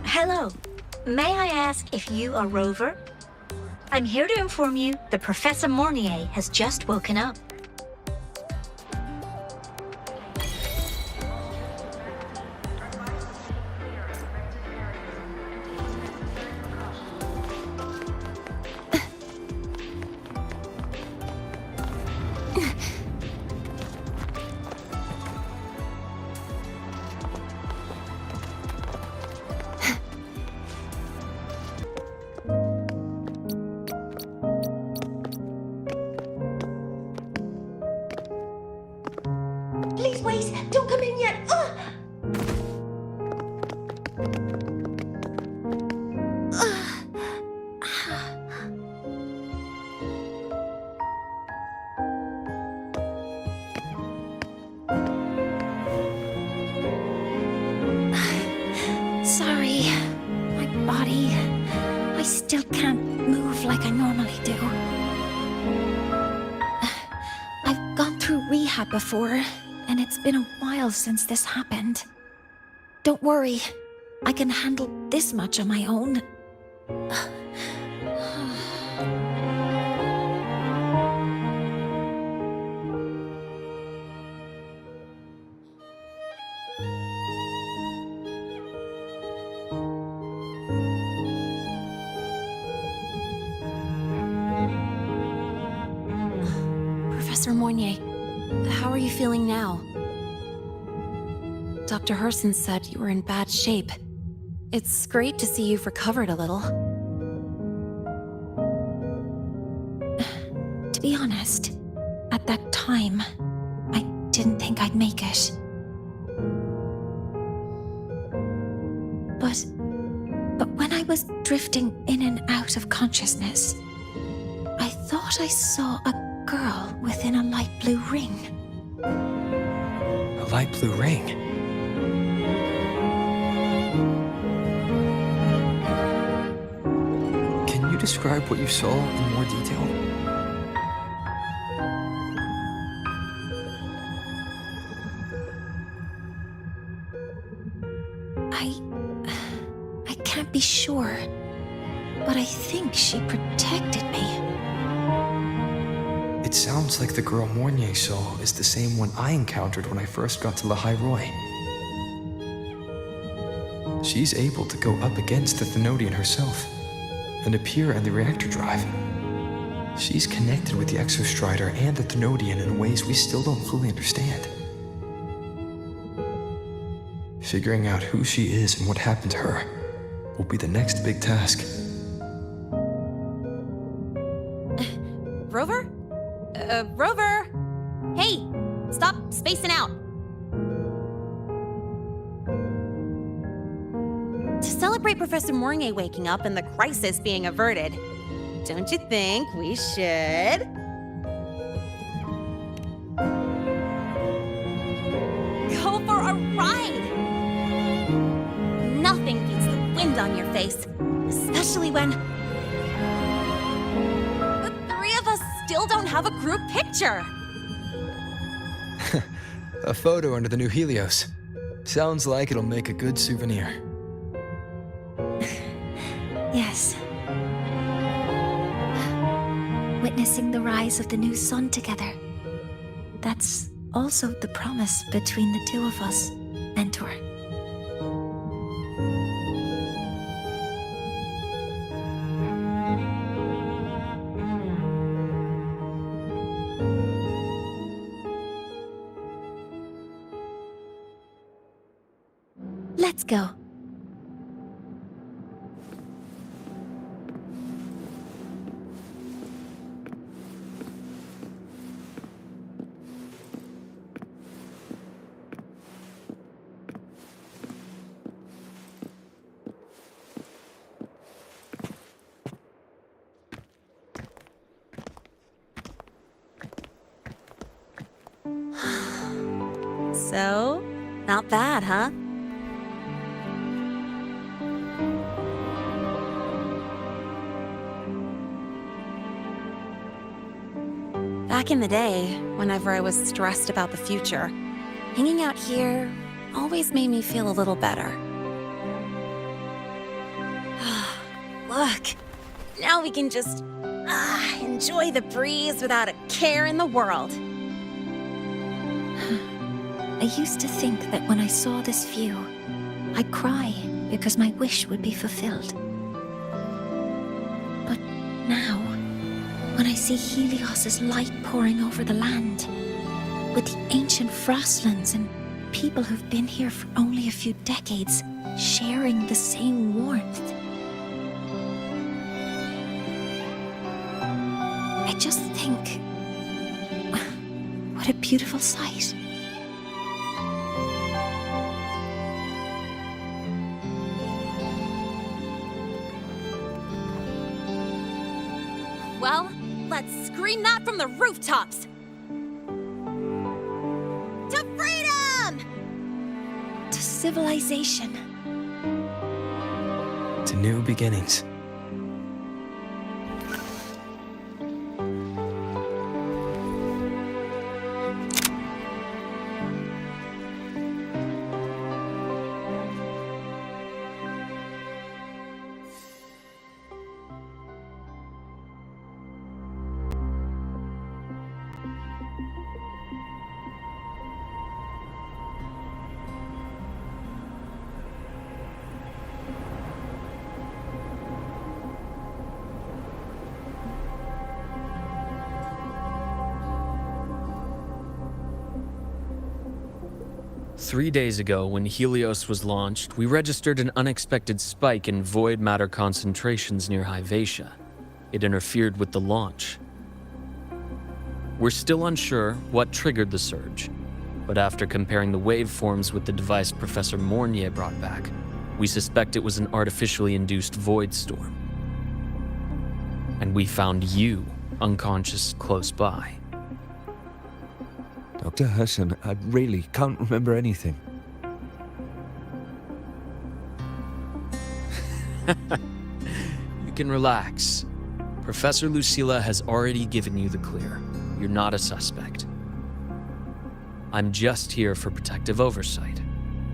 Hello. May I ask if you are Rover? I'm here to inform you that Professor Mornier has just woken up. Please wait! Don't come in yet! Sorry. My body... I still can't move like I normally do. I've gone through rehab before, and it's been a while since this happened. Don't worry. I can handle this much on my own. Professor Moynier, how are you feeling now? Dr. Herson said you were in bad shape. It's great to see you've recovered a little. To be honest, at that time, I didn't think I'd make it. But when I was drifting in and out of consciousness, I thought I saw a girl within a light blue ring. A light blue ring? Can you describe what you saw in more detail? I can't be sure, but I think she protected me. It sounds like the girl Moynier saw is the same one I encountered when I first got to Lahai-Roi. She's able to go up against the Thenodian herself and appear in the reactor drive. She's connected with the Exostrider and the Thenodian in ways we still don't fully understand. Figuring out who she is and what happened to her will be the next big task. Rover? Rover! Hey! Stop spacing out! To celebrate Professor Moynier waking up and the crisis being averted, don't you think we should? Go for a ride! Nothing beats the wind on your face, especially when the three of us still don't have a group picture. A photo under the new Helios. Sounds like it'll make a good souvenir. Yes. Witnessing the rise of the new sun together. That's also the promise between the two of us, Mentor. Let's go. So, not bad, huh? Back in the day, whenever I was stressed about the future, hanging out here always made me feel a little better. Look, now we can just enjoy the breeze without a care in the world. I used to think that when I saw this view, I'd cry because my wish would be fulfilled. But now, when I see Helios's light pouring over the land, with the ancient frostlands and people who've been here for only a few decades sharing the same warmth, I just think, what a beautiful sight. Well, let's scream that from the rooftops! To freedom! To civilization. To new beginnings. 3 days ago, when Helios was launched, we registered an unexpected spike in void matter concentrations near Hyvatia. It interfered with the launch. We're still unsure what triggered the surge, but after comparing the waveforms with the device Professor Mornier brought back, we suspect it was an artificially induced void storm. And we found you unconscious close by. Dr. Herson, I really can't remember anything. You can relax. Professor Lucilla has already given you the clear. You're not a suspect. I'm just here for protective oversight,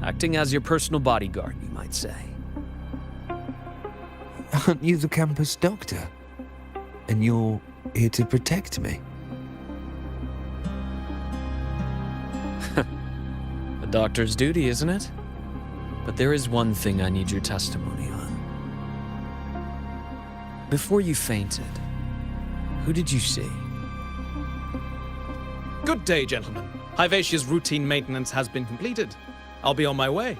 acting as your personal bodyguard, you might say. Aren't you the campus doctor? And you're here to protect me? A doctor's duty, isn't it? But there is one thing I need your testimony on. Before you fainted, who did you see? Good day, gentlemen. Hyvatia's routine maintenance has been completed. I'll be on my way.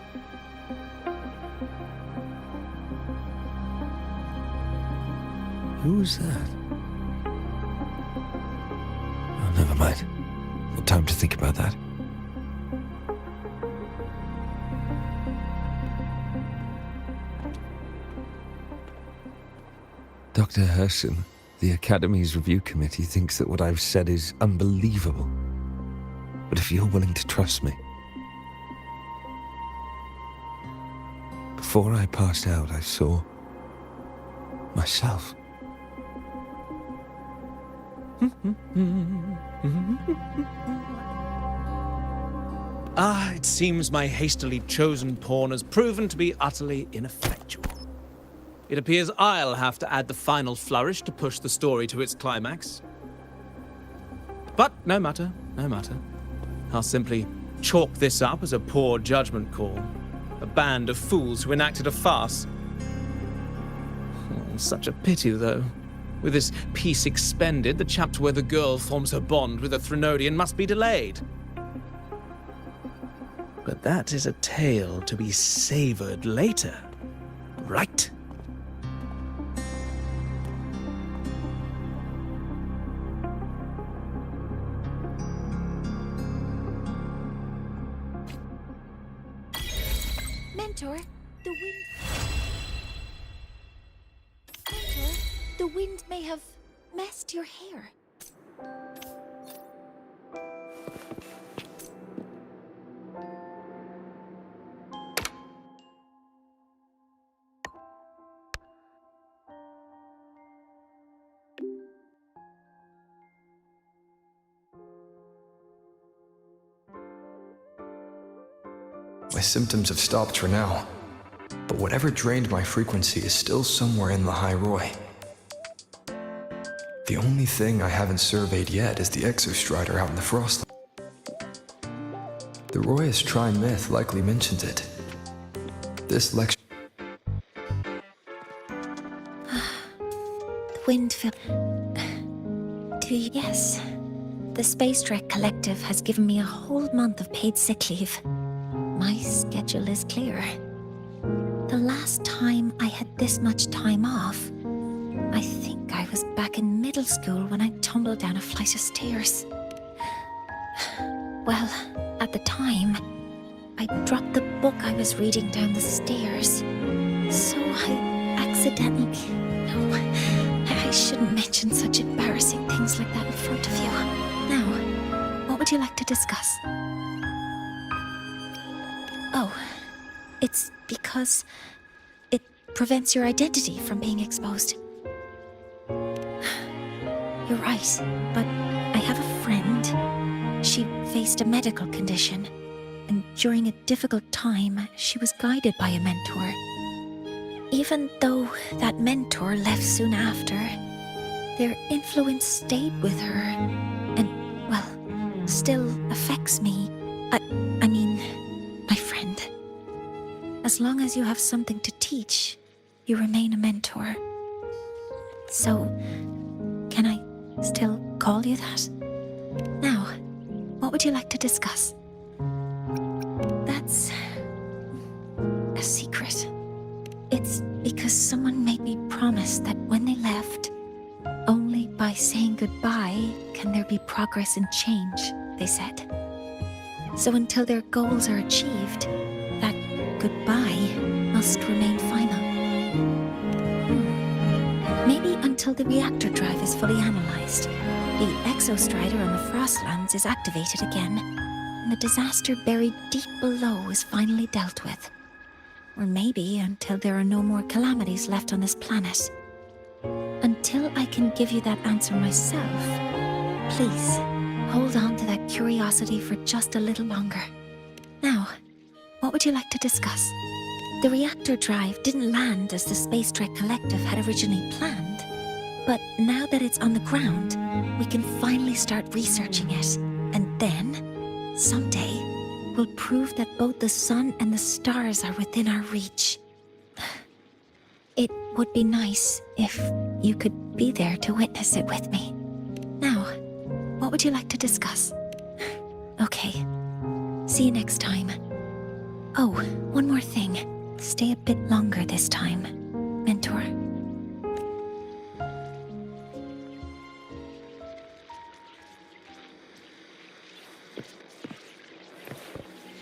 Who's that? Oh, never mind. No time to think about that. Dr. Herson, the Academy's review committee thinks that what I've said is unbelievable. But if you're willing to trust me... Before I passed out, I saw... myself. It seems my hastily chosen pawn has proven to be utterly ineffectual. It appears I'll have to add the final flourish to push the story to its climax. But no matter, no matter. I'll simply chalk this up as a poor judgment call. A band of fools who enacted a farce. Oh, such a pity, though. With this piece expended, the chapter where the girl forms her bond with a Threnodian must be delayed. But that is a tale to be savored later, right? Mentor, the wind... Mentor, the wind may have messed your hair. My symptoms have stopped for now, but whatever drained my frequency is still somewhere in Lahai-Roi. The only thing I haven't surveyed yet is the exostrider out in the frost. The Royus Trine myth likely mentions it. This lecture... The wind fell... Yes. The Space Trek Collective has given me a whole month of paid sick leave. My schedule is clear. The last time I had this much time off, I think I was back in middle school when I tumbled down a flight of stairs. Well, at the time, I dropped the book I was reading down the stairs. So I accidentally... No, I shouldn't mention such embarrassing things like that in front of you. Now, what would you like to discuss? Oh, it's because it prevents your identity from being exposed. You're right, but I have a friend. She faced a medical condition, and during a difficult time, she was guided by a mentor. Even though that mentor left soon after, their influence stayed with her, and, well, still affects me. I mean, my friend. As long as you have something to teach, you remain a mentor. So, can I still call you that? Now, what would you like to discuss? It's because someone made me promise that when they left, only by saying goodbye can there be progress and change, they said. So until their goals are achieved, that goodbye must remain final. Maybe until the reactor drive is fully analyzed, the exostrider on the Frostlands is activated again, and the disaster buried deep below is finally dealt with. Or maybe until there are no more calamities left on this planet. Until I can give you that answer myself, please hold on to that curiosity for just a little longer. Now, what would you like to discuss? The reactor drive didn't land as the Space Trek Collective had originally planned, but now that it's on the ground, we can finally start researching it, and then, someday, we'll prove that both the sun and the stars are within our reach. It would be nice if you could be there to witness it with me. Now, what would you like to discuss? Okay. See you next time. Oh, one more thing. Stay a bit longer this time, Mentor.